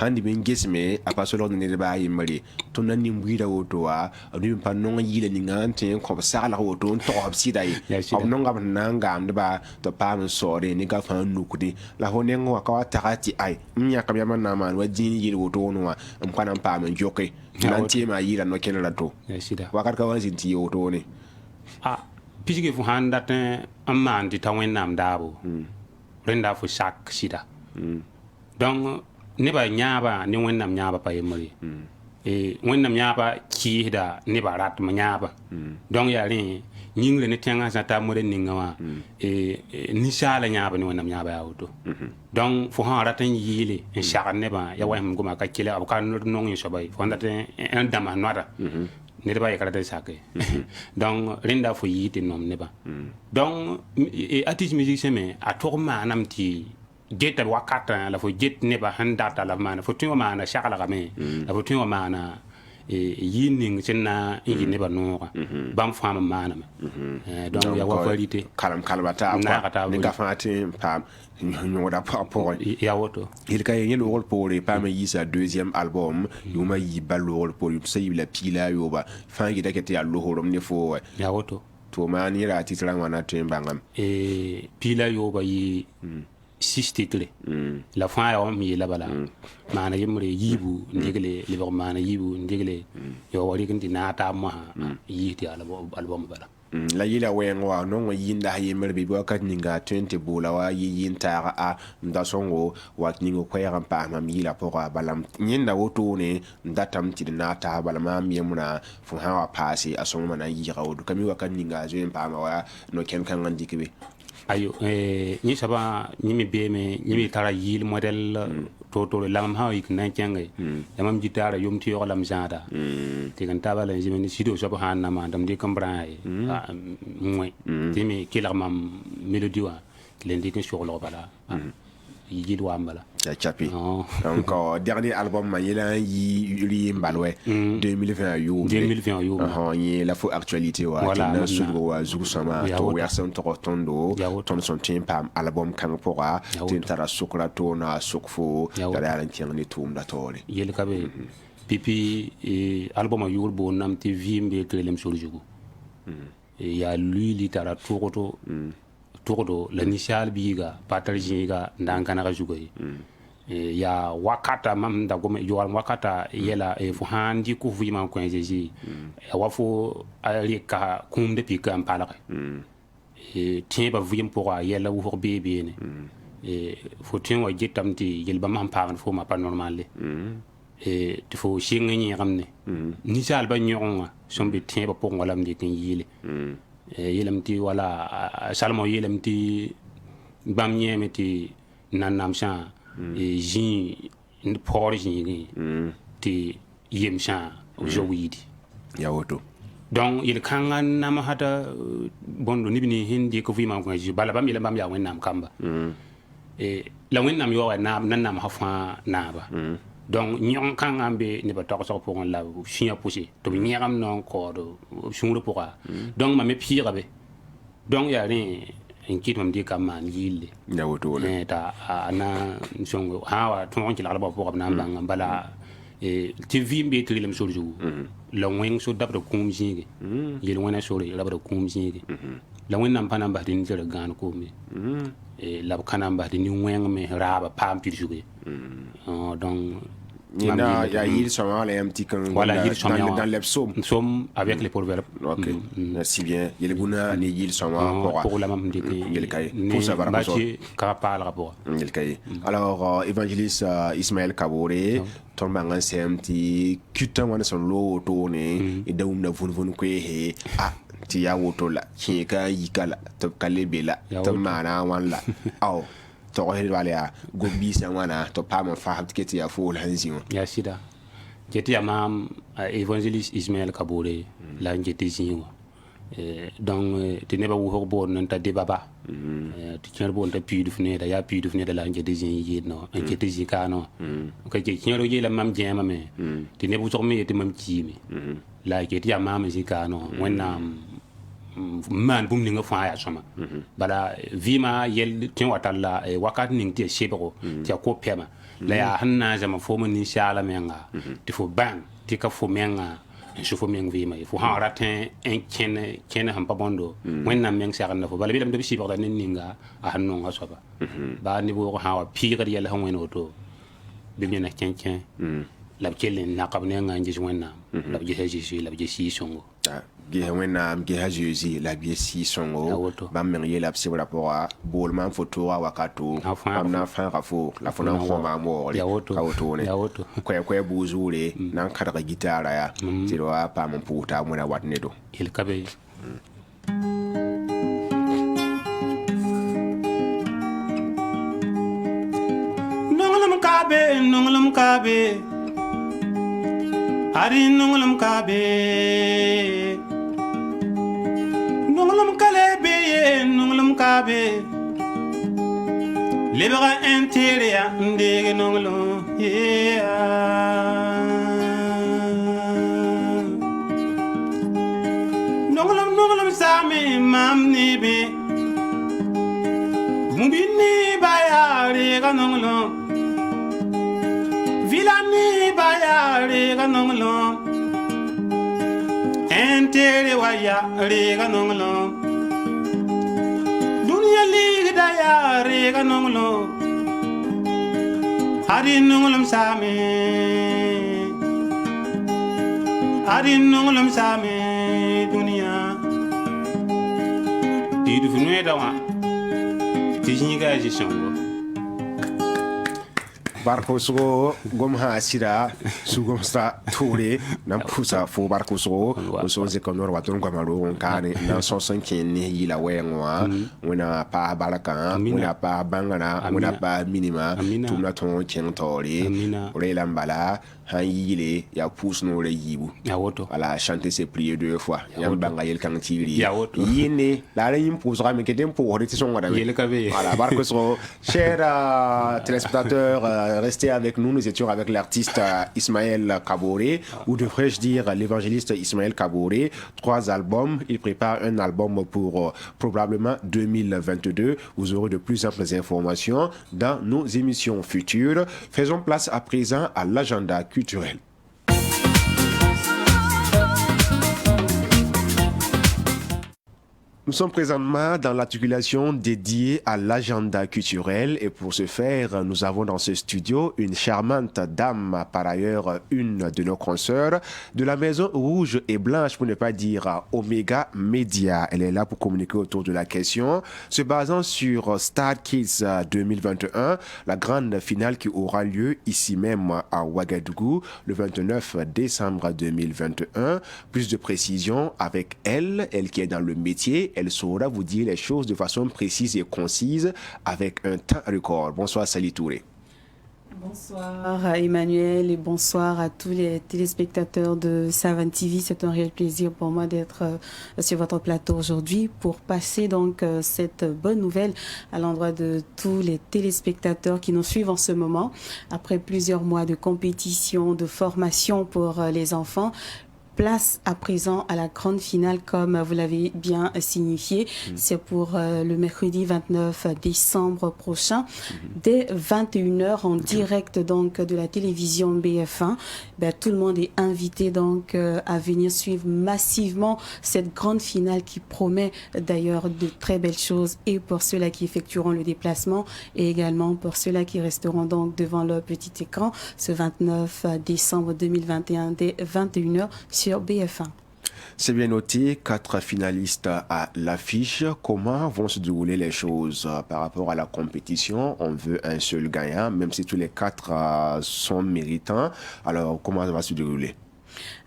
handi ben gesme apa so lo ne ba yi mari to nan ni mbida woto wa adu pa non yila ninga ante ko sala woto to habsida yi o non ga nanga am ba to pa mun sore ni ga fa nukudi la ho nengo wa ka takati ai nya ka yama na man wa din yila woto no wa am kana pa mun joke nan ti ma yila no kenala to wakar ka wanzi ti woto ne pisige fu handa ten amman di tawen nam dabo renda fu sak sida donc ne ba nyaaba ni wen nam nyaaba pa yemri wen nam nyaaba ki da ne ba rat ma nyaaba donc ya rin nyingle ne tenga sa ta mo de ninga wa ni sala nyaaba ni wen nam nyaaba ya auto donc fu han raten yile en shaka ne ba ya wa hum goma ka kile abuka no non so bay fu handa ten en dama noada neba ya karata sake donc rinda fo yiti nom neba donc artiste musicien me a to ma namti jeta wakata la fo jet neba handa ta la mana fo tu ma na shakala game la fo tu ma na yining senna ingi neba no bam fama mana donc ya wa qualité kalam kalbata apa ni gafati pam nyoda pa ya woto il kay yel rôle pour les pam yi sa deuxième album yuma yi bal rôle pour ça il la pila yoba fan gi dakete ya lo horom ne fo ya woto to mani ra titran wana tembangam pila yoba yi 6 titres la fin ya mi la bala mana yimre yibu ndigle le ba mana yibu ndigle yo wari kan dinata ma yiti album bala la yila wenwa no yinda yimre bi wakat ninga 20 bula wa yinta a ndasongo wat ningo kwera pa ma mi la pora balam nyinda woto ne ndatam tidinata balama mi muna fu hawa pasi asongo na yira wodo kami wakat ninga zo pa ma wa no ken kan ngandikebe ayo ni saba ni mi be me ni mi tara yil model to lam ha yik na kengai lamam gitara yum ti yolam jada te kan tabala ni mi sido saba han na ma dam de kambra moy ti mi kilar mam mélodie wa l'indique sur le bala il doit mbala Chapi. Donc, dernier album, il a eu 2020. 2020, il la faux actualité. Voilà. Zousama, Towerson, Torotondo, Thomson Timpam, album Kampora, Tintara Sokratona, Sokfo, Galantian, les tombes d'Atori. Il y Pipi, album à Yurbo, Nam TV, mais que les sur le jeu. Il y a lui, littérature. Todo l'initial biga patarjiga ndankana jugay ya wakata mam da gome yo wakata yela e fu handi ku vima ko jeji wa fu alika kum de pika ampala e tiba vim pour yela wo bebe ne e fu tin wa jitamti yelba mam pa fu ma pas normal e tu faut chingi ramne ni sal ba nyon sombe tiba pour ngalam de kin yile yelemti wala salmo yelemti bam nyemeti nanam sha jin por jin ti yem sha jowidi yawoto donc il kanga nam hata bondo nibini hindi ko vima ko ji bala bam yelam bam ya wennam kamba la wennam yo wa nanam hafa naba donc nyon kan ambe ne ba tok so pour la chien poussé to nyam non ko do chungro pour donc ma me pire be donc ya rien en kit mam di kam man yille yawoto ne ta ana songo ha wa ton ki la ba pour na bang bala e tv mbe trilem sur jou la wen so dab de kum jingi yel wona so la ba de kum jingi la wen nam panam ba din jere gan ko mi e la kanam ba din wen me raba pam pir jouer donc Nina ya yil sama les un petit kan dans les psaumes avec les proverbes. OK. Merci bien. Il buna ni yil sama pour la même dit il kay pour savoir quoi capable rapport. Il kay. Alors évangéliste Ismaël Kaboré ton bangan c'est un petit cutan wana son lo tourner et daum na vun ko he ti ya woto la ki ka yikala to kalebe la to mana wala aw to helwalia gobi samana to pam fa habtiketi ya fo hanzion ya sida jeti ya mam évangéliste Ismaël Kaboré la njeti zinwa donc te neba wo bo non ta debaba ti cher bon ta pi du fne da ya pi du fne da la njeti zin yi no njeti zika no ko je cher ye la mam jema me te nebu so me te mam ki me la jeti ya mam zika no wonna man bum ninga fa ya soma bala vima yel tin watalla wakat ning ti shebro ti ko pema la ya hanna jama fo mun inshallah menga ti fo bang ti ka fo menga je fo meng vima fo ha ratin en ken ham pabondo wenna meng sa na fo bala bilam de shebro nen ninga a hanno nga soba ba ni bo ha wa pire yel han wen oto bimne na ken la kelen na qabne nga ngi wenna la je heji la je si songo ge wena ge hajuzi la bie si songo ba merier la psi rapport a bolman photo wa wakato amna fa rafo la fona khoma mo ka otone ko buzure nan kada gitara ya tiro pa mon puta mo na watne do il kabe nonglam kabe ari nonglam kabe nonglam kalebe nonglam kabe lebra intéria ndege nonglam nonglam sami mam nibe mubini bayari ga nonglam vilani bayari ga nonglam intere waya rega nonglo dunya ligda ya rega nonglo hari nonglam same dunya didu funwe dawa tijinga ji songo barko so gom ha sira su gom sta tore nan pusa fo barko so so ze konor waton ko malo on kane nan so son kin ni yila wenwa wona pa baraka wona pa bangana wona pa minima tumna ton kin tori re lambala il y a pousse no le yibu. Yawoto. Voilà, chanter ses prières 2 fois. Yambanga yel kantiri. Yawoto. Yine, la reine posera mais qu'est-ce pour arrêter son wadawe. Yele kabe. Voilà, Barcosro. Chers téléspectateurs, restez avec nous. Nous étions avec l'artiste Ismaël Kaboré, ou devrais-je dire l'évangéliste Ismaël Kaboré. 3 albums. Il prépare un album pour probablement 2022. Vous aurez de plus amples informations dans nos émissions futures. Faisons place à présent à l'agenda culturel. Nous sommes présentement dans l'articulation dédiée à l'agenda culturel et pour ce faire, nous avons dans ce studio une charmante dame, par ailleurs une de nos consoeurs de la Maison Rouge et Blanche, pour ne pas dire Omega Media. Elle est là pour communiquer autour de la question, se basant sur Star Kids 2021, la grande finale qui aura lieu ici même à Ouagadougou le 29 décembre 2021. Plus de précisions avec elle qui est dans le métier. Elle saura vous dire les choses de façon précise et concise avec un temps record. Bonsoir Sally Touré. Bonsoir à Emmanuel et bonsoir à tous les téléspectateurs de Savan TV. C'est un réel plaisir pour moi d'être sur votre plateau aujourd'hui pour passer donc cette bonne nouvelle à l'endroit de tous les téléspectateurs qui nous suivent en ce moment. Après plusieurs mois de compétition, de formation pour les enfants, place à présent à la grande finale, comme vous l'avez bien signifié. C'est pour le mercredi 29 décembre prochain, dès 21h en direct donc de la télévision BF1. Tout le monde est invité donc à venir suivre massivement cette grande finale qui promet d'ailleurs de très belles choses et pour ceux-là qui effectueront le déplacement et également pour ceux-là qui resteront donc devant leur petit écran ce 29 décembre 2021 dès 21h sur BF1. C'est bien noté, 4 finalistes à l'affiche. Comment vont se dérouler les choses par rapport à la compétition? On veut un seul gagnant, même si tous les 4 sont méritants. Alors, comment ça va se dérouler?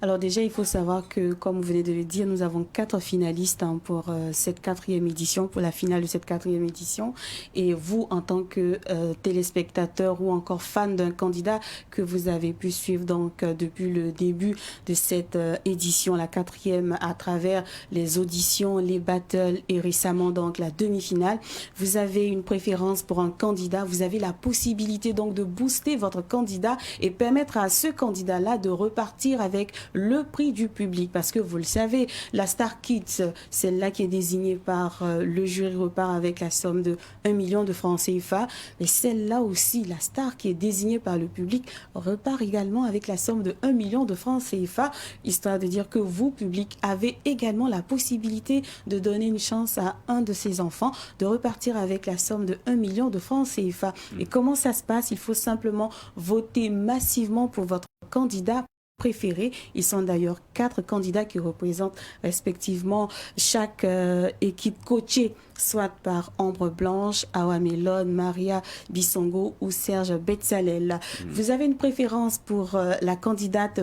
Alors déjà, il faut savoir que, comme vous venez de le dire, nous avons 4 finalistes pour cette 4e édition, pour la finale de cette 4e édition. Et vous, en tant que téléspectateur ou encore fan d'un candidat que vous avez pu suivre donc depuis le début de cette édition, la 4e, à travers les auditions, les battles et récemment donc la demi-finale, vous avez une préférence pour un candidat. Vous avez la possibilité donc de booster votre candidat et permettre à ce candidat-là de repartir avec le prix du public, parce que vous le savez, la Star Kids, celle-là qui est désignée par le jury, repart avec la somme de 1 million de francs CFA, mais celle-là aussi, la Star qui est désignée par le public, repart également avec la somme de 1 million de francs CFA, histoire de dire que vous, public, avez également la possibilité de donner une chance à un de ces enfants de repartir avec la somme de 1 million de francs CFA. Et comment ça se passe? Il faut simplement voter massivement pour votre candidat préférés. Ils sont d'ailleurs 4 candidats qui représentent respectivement chaque équipe coachée, soit par Ombre Blanche, Awa Melon, Maria Bisongo ou Serge Betsalel. Vous avez une préférence pour la candidate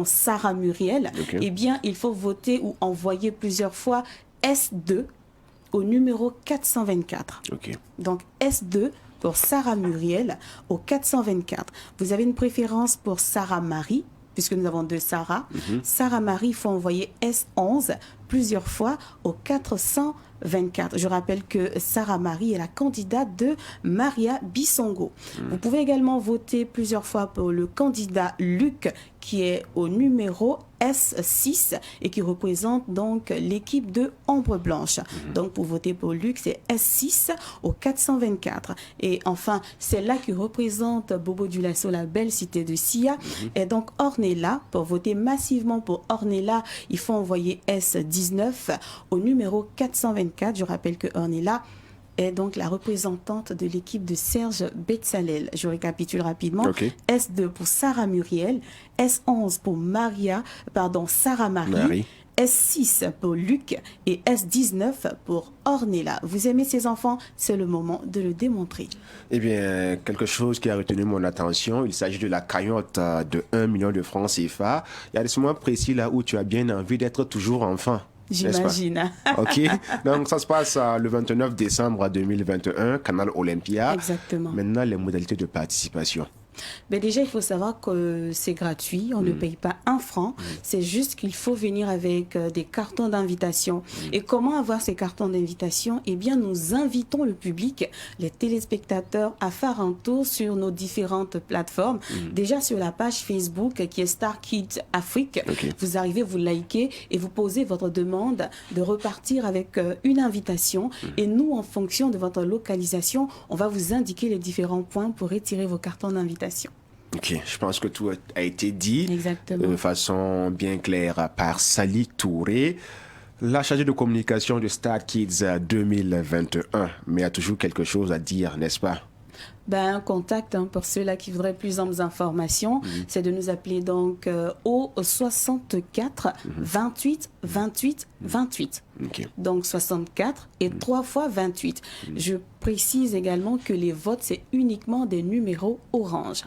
Sarah Muriel. Okay. Eh bien, il faut voter ou envoyer plusieurs fois S2 au numéro 424. Okay. Donc S2 pour Sarah Muriel au 424. Vous avez une préférence pour Sarah Marie, puisque nous avons 2 Sarah. Sarah Marie, il faut envoyer S11 plusieurs fois au 424. Je rappelle que Sarah Marie est la candidate de Maria Bisongo. Vous pouvez également voter plusieurs fois pour le candidat Luc, qui est au numéro S6 et qui représente donc l'équipe de Ombre Blanche. Donc pour voter pour Luc, c'est S6 au 424. Et enfin, celle-là qui représente Bobo Dioulasso, la belle cité de Sia, est donc Ornella. Pour voter massivement pour Ornella, il faut envoyer S19 au numéro 424. Je rappelle que Ornella est donc la représentante de l'équipe de Serge Betsalel. Je récapitule rapidement. Okay. S2 pour Sarah Muriel, S11 pour Sarah Marie. S6 pour Luc et S19 pour Ornella. Vous aimez ces enfants? C'est le moment de le démontrer. Eh bien, quelque chose qui a retenu mon attention, il s'agit de la cagnotte de 1 million de francs CFA. Il y a des moments précis là où tu as bien envie d'être toujours enfant. J'imagine. OK. Donc, ça se passe le 29 décembre 2021, Canal Olympia. Exactement. Maintenant, les modalités de participation. Mais déjà, il faut savoir que c'est gratuit, on ne paye pas un franc. C'est juste qu'il faut venir avec des cartons d'invitation. Et comment avoir ces cartons d'invitation? Eh bien, nous invitons le public, les téléspectateurs, à faire un tour sur nos différentes plateformes. Déjà sur la page Facebook qui est Star Kids Afrique, vous arrivez, vous likez et vous posez votre demande de repartir avec une invitation. Et nous, en fonction de votre localisation, on va vous indiquer les différents points pour retirer vos cartons d'invitation. Ok, je pense que tout a été dit Exactement. de façon bien claire par Sally Touré, la chargée de communication de Star Kids 2021. Mais il y a toujours quelque chose à dire, n'est-ce pas? Ben, un contact pour ceux-là qui voudraient plus d'informations, c'est de nous appeler donc au 64 28 28 28. Ok. Donc 64 et 3 fois 28. Je précise également que les votes, c'est uniquement des numéros orange.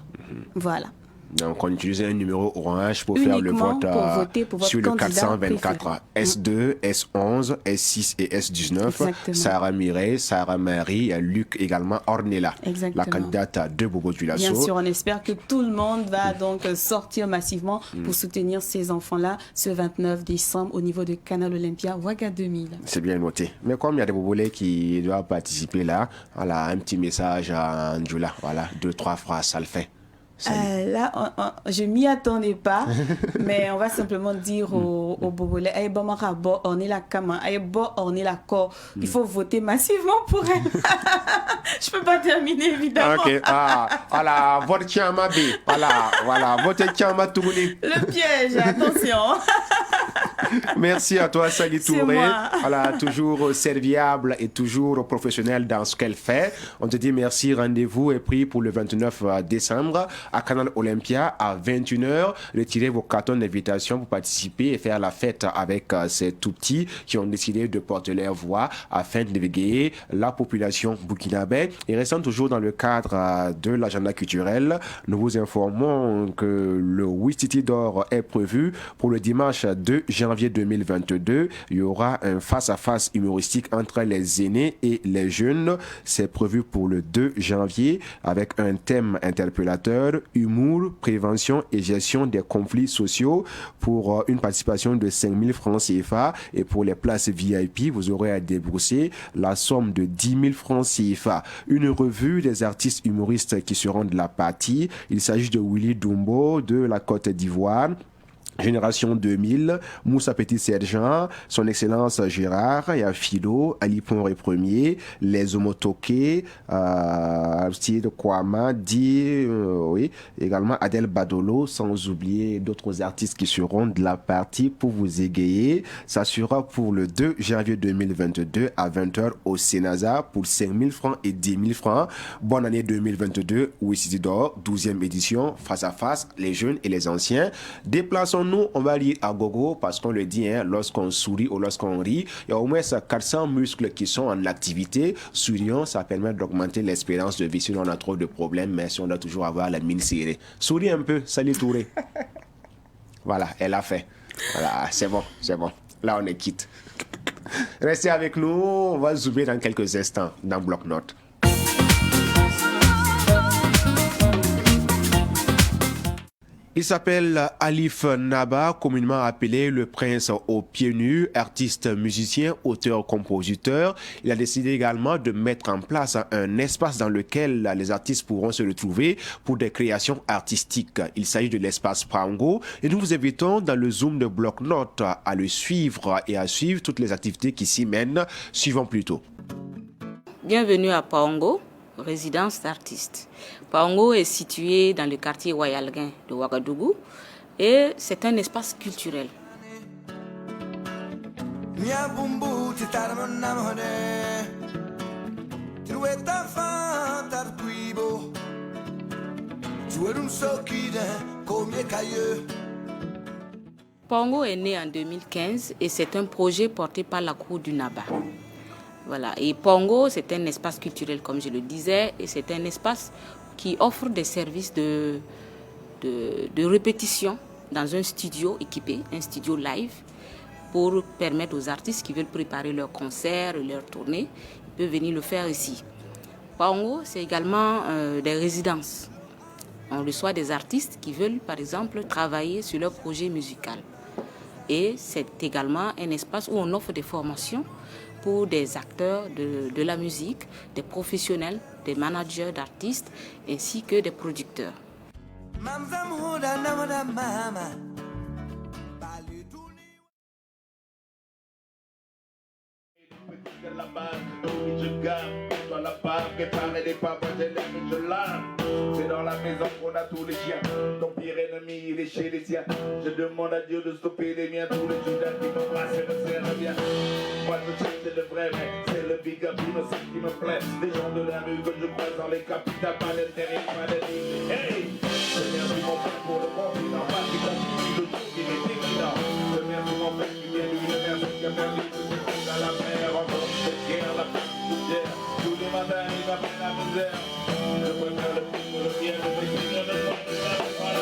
Voilà. Donc, on utilise un numéro orange pour faire le Uniquement vote pour voter pour votre sur le candidat 424 préféré. S2, S11, S6 et S19. Exactement. Sarah Mireille, Sarah Marie, Luc également, Ornella, Exactement. la candidate de Bobo du Bien Lasso. sûr, on espère que tout le monde va donc sortir massivement pour soutenir ces enfants-là ce 29 décembre au niveau de Canal Olympia Ouaga 2000. C'est bien noté. Mais comme il y a des Bobolais qui doivent participer là, voilà, un petit message à Andjula. Voilà, 2-3 phrases, ça le fait. Là, je m'y attendais pas, mais on va simplement dire aux Bobolais, aïe Bamara, bon, on est la Kama, aïe bon, on est la Ko. Il faut voter massivement pour elle. Je peux pas terminer, évidemment. Ok, voilà, vote Tiama B. Voilà, vote Tiama Tougouni. Le piège, attention. Merci à toi, Sally C'est Touré. moi. Voilà, toujours serviable et toujours professionnelle dans ce qu'elle fait. On te dit merci, rendez-vous est pris pour le 29 décembre à Canal Olympia à 21h. Retirez vos cartons d'invitation pour participer et faire la fête avec ces tout petits qui ont décidé de porter leur voix afin de végayer la population burkinabé. Et restant toujours dans le cadre de l'agenda culturel, nous vous informons que le Wistiti d'or est prévu pour le dimanche 2 janvier 2022. Il y aura un face-à-face humoristique entre les aînés et les jeunes. C'est prévu pour le 2 janvier avec un thème interpellateur, humour, prévention et gestion des conflits sociaux pour une participation de 5 000 francs CFA. Et pour les places VIP, vous aurez à débourser la somme de 10 000 francs CFA. Une revue des artistes humoristes qui seront de la partie. Il s'agit de Willy Dumbo de la Côte d'Ivoire, Génération 2000, Moussa Petit-Sergent, Son Excellence Gérard, Philo, Ali Ponré Premier, Les Omotoké, Aristide Kwama, oui, également Adèle Badolo, sans oublier d'autres artistes qui seront de la partie pour vous égayer. Ça sera pour le 2 janvier 2022 à 20h au Sénasa pour 5 000 francs et 10 000 francs. Bonne année 2022, Wistiti d'or, 12e édition, face à face, les jeunes et les anciens. Déplaçons-nous, on va lire à gogo parce qu'on le dit, hein, lorsqu'on sourit ou lorsqu'on rit, il y a au moins 400 muscles qui sont en activité. Souriant, ça permet d'augmenter l'espérance de vie. Sinon, on a trop de problèmes, mais si on doit toujours avoir la mine serrée. Souris un peu, Sally Touré. Voilà, elle a fait. Voilà, c'est bon, c'est bon. Là, on est quitte. Restez avec nous, on va zoomer dans quelques instants dans Bloc-Notes. Il s'appelle Alif Naba, communément appelé le prince aux pieds nus, artiste, musicien, auteur, compositeur. Il a décidé également de mettre en place un espace dans lequel les artistes pourront se retrouver pour des créations artistiques. Il s'agit de l'espace Pango et nous vous invitons dans le Zoom de Bloc-Notes à le suivre et à suivre toutes les activités qui s'y mènent. Suivons plutôt. Bienvenue à Pango, résidence d'artistes. Pango est situé dans le quartier Wayalguin de Ouagadougou et c'est un espace culturel. Pango est né en 2015 et c'est un projet porté par la cour du Naba. Voilà. Et Pango, c'est un espace culturel, comme je le disais, et c'est un espace qui offre des services de répétition dans un studio équipé, un studio live, pour permettre aux artistes qui veulent préparer leurs concerts, leurs tournées, ils peuvent venir le faire ici. Pango, c'est également des résidences. On reçoit des artistes qui veulent, par exemple, travailler sur leur projet musical. Et c'est également un espace où on offre des formations pour des acteurs de la musique, des professionnels, des managers d'artistes, ainsi que des producteurs. La base, je gagne, toi la part, préparer les pas, moi j'ai l'air que je lave. C'est dans la maison qu'on a tous les chiens, ton pire ennemi il est chez les siens. Je demande à Dieu de stopper les miens, tous les Judas qui me passent et me serrent bien. Moi je sais c'est le vrai, mais c'est le big up innocent qui me plaît. Les gens de la rue que je croise dans les capitales, pas d'intérêt, pas d'ennemi. Hey, je remercie mon père pour le continent, pas qui continue de tout, il est évident. Je remercie mon père qui vient de l'université qui a permis de se faire à la mer encore. Tous les matins, il m'appelle la misère. Je préfère le film, le bien, le plaisir, le soir,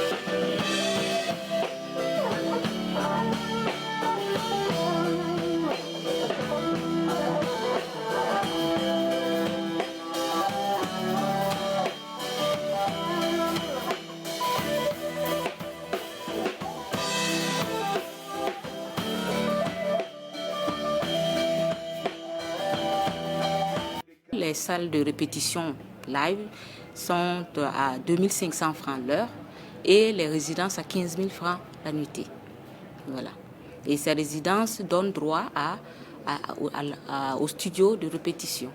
Les salles de répétition live sont à 2500 francs l'heure et les résidences à 15 000 francs la nuitée. Voilà. Et ces résidences donnent droit au studio de répétition.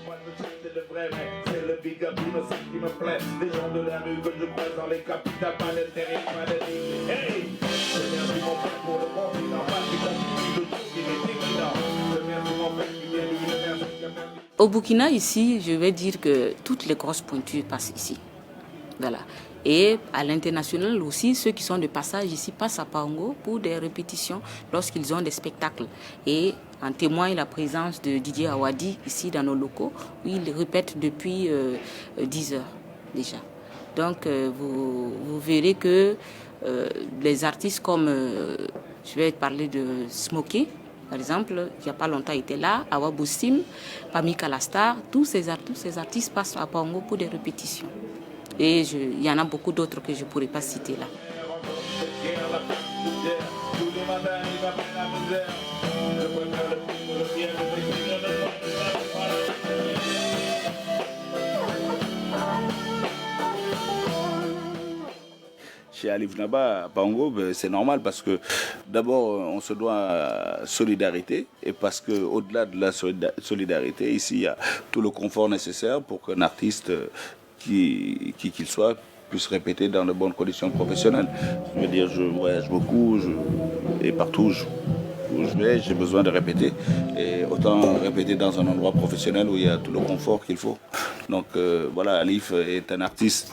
Moi je sais c'est le vrai, mais c'est le big up innocent qui me plaît. Les gens de la rue que je croise dans les capitales, pas d'intérêt, pas d'ennemi. Hey, je remercie mon père pour le continent, pas qui continue de tout, il est évident. Je remercie mon père qui vient de l'université qui a permis. Au Burkina, ici, je vais dire que toutes les grosses pointures passent ici. Voilà. Et à l'international aussi, ceux qui sont de passage ici passent à Paongo pour des répétitions lorsqu'ils ont des spectacles. Et en témoigne la présence de Didier Awadi ici dans nos locaux, où il répète depuis 10 heures déjà. Donc vous verrez que les artistes comme, je vais parler de Smokey, par exemple, il n'y a pas longtemps, il était là, Awa Boussim, Pami Kalastar, tous ces artistes passent à Paongo pour des répétitions. Et il y en a beaucoup d'autres que je ne pourrais pas citer là. Chez Alif Naba, à Paongo, c'est normal parce que d'abord, on se doit solidarité et parce qu'au-delà de la solidarité, ici, il y a tout le confort nécessaire pour qu'un artiste, qui qu'il soit, puisse répéter dans de bonnes conditions professionnelles. Je veux dire, je voyage beaucoup et partout où je vais, j'ai besoin de répéter. Et autant répéter dans un endroit professionnel où il y a tout le confort qu'il faut. Donc voilà, Alif est un artiste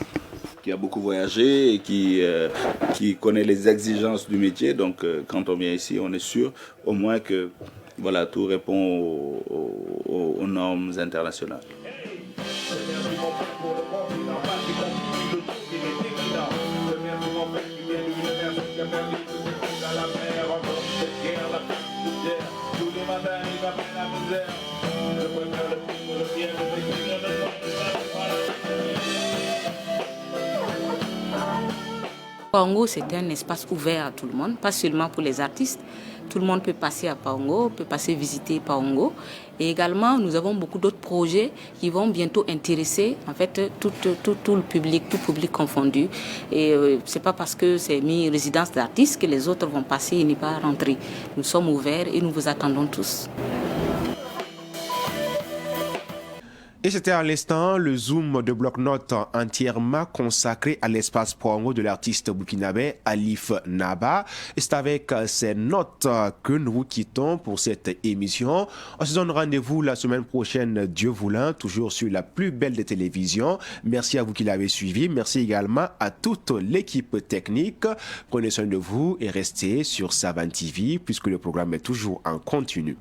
qui a beaucoup voyagé et qui connaît les exigences du métier. Donc quand on vient ici, on est sûr au moins que voilà, tout répond aux normes internationales. Paongo, c'est un espace ouvert à tout le monde, pas seulement pour les artistes. Tout le monde peut passer à Paongo, peut passer visiter Paongo. Et également, nous avons beaucoup d'autres projets qui vont bientôt intéresser en fait tout le public, tout public confondu. Et c'est pas parce que c'est mis résidence d'artistes que les autres vont passer et n'y pas rentrer. Nous sommes ouverts et nous vous attendons tous. Et c'était à l'instant le zoom de bloc-notes entièrement consacré à l'espace Paongo de l'artiste burkinabé Alif Naba. Et c'est avec ces notes que nous vous quittons pour cette émission. On se donne rendez-vous la semaine prochaine, Dieu voulant, toujours sur la plus belle des télévisions. Merci à vous qui l'avez suivi. Merci également à toute l'équipe technique. Prenez soin de vous et restez sur Savan TV puisque le programme est toujours en continu.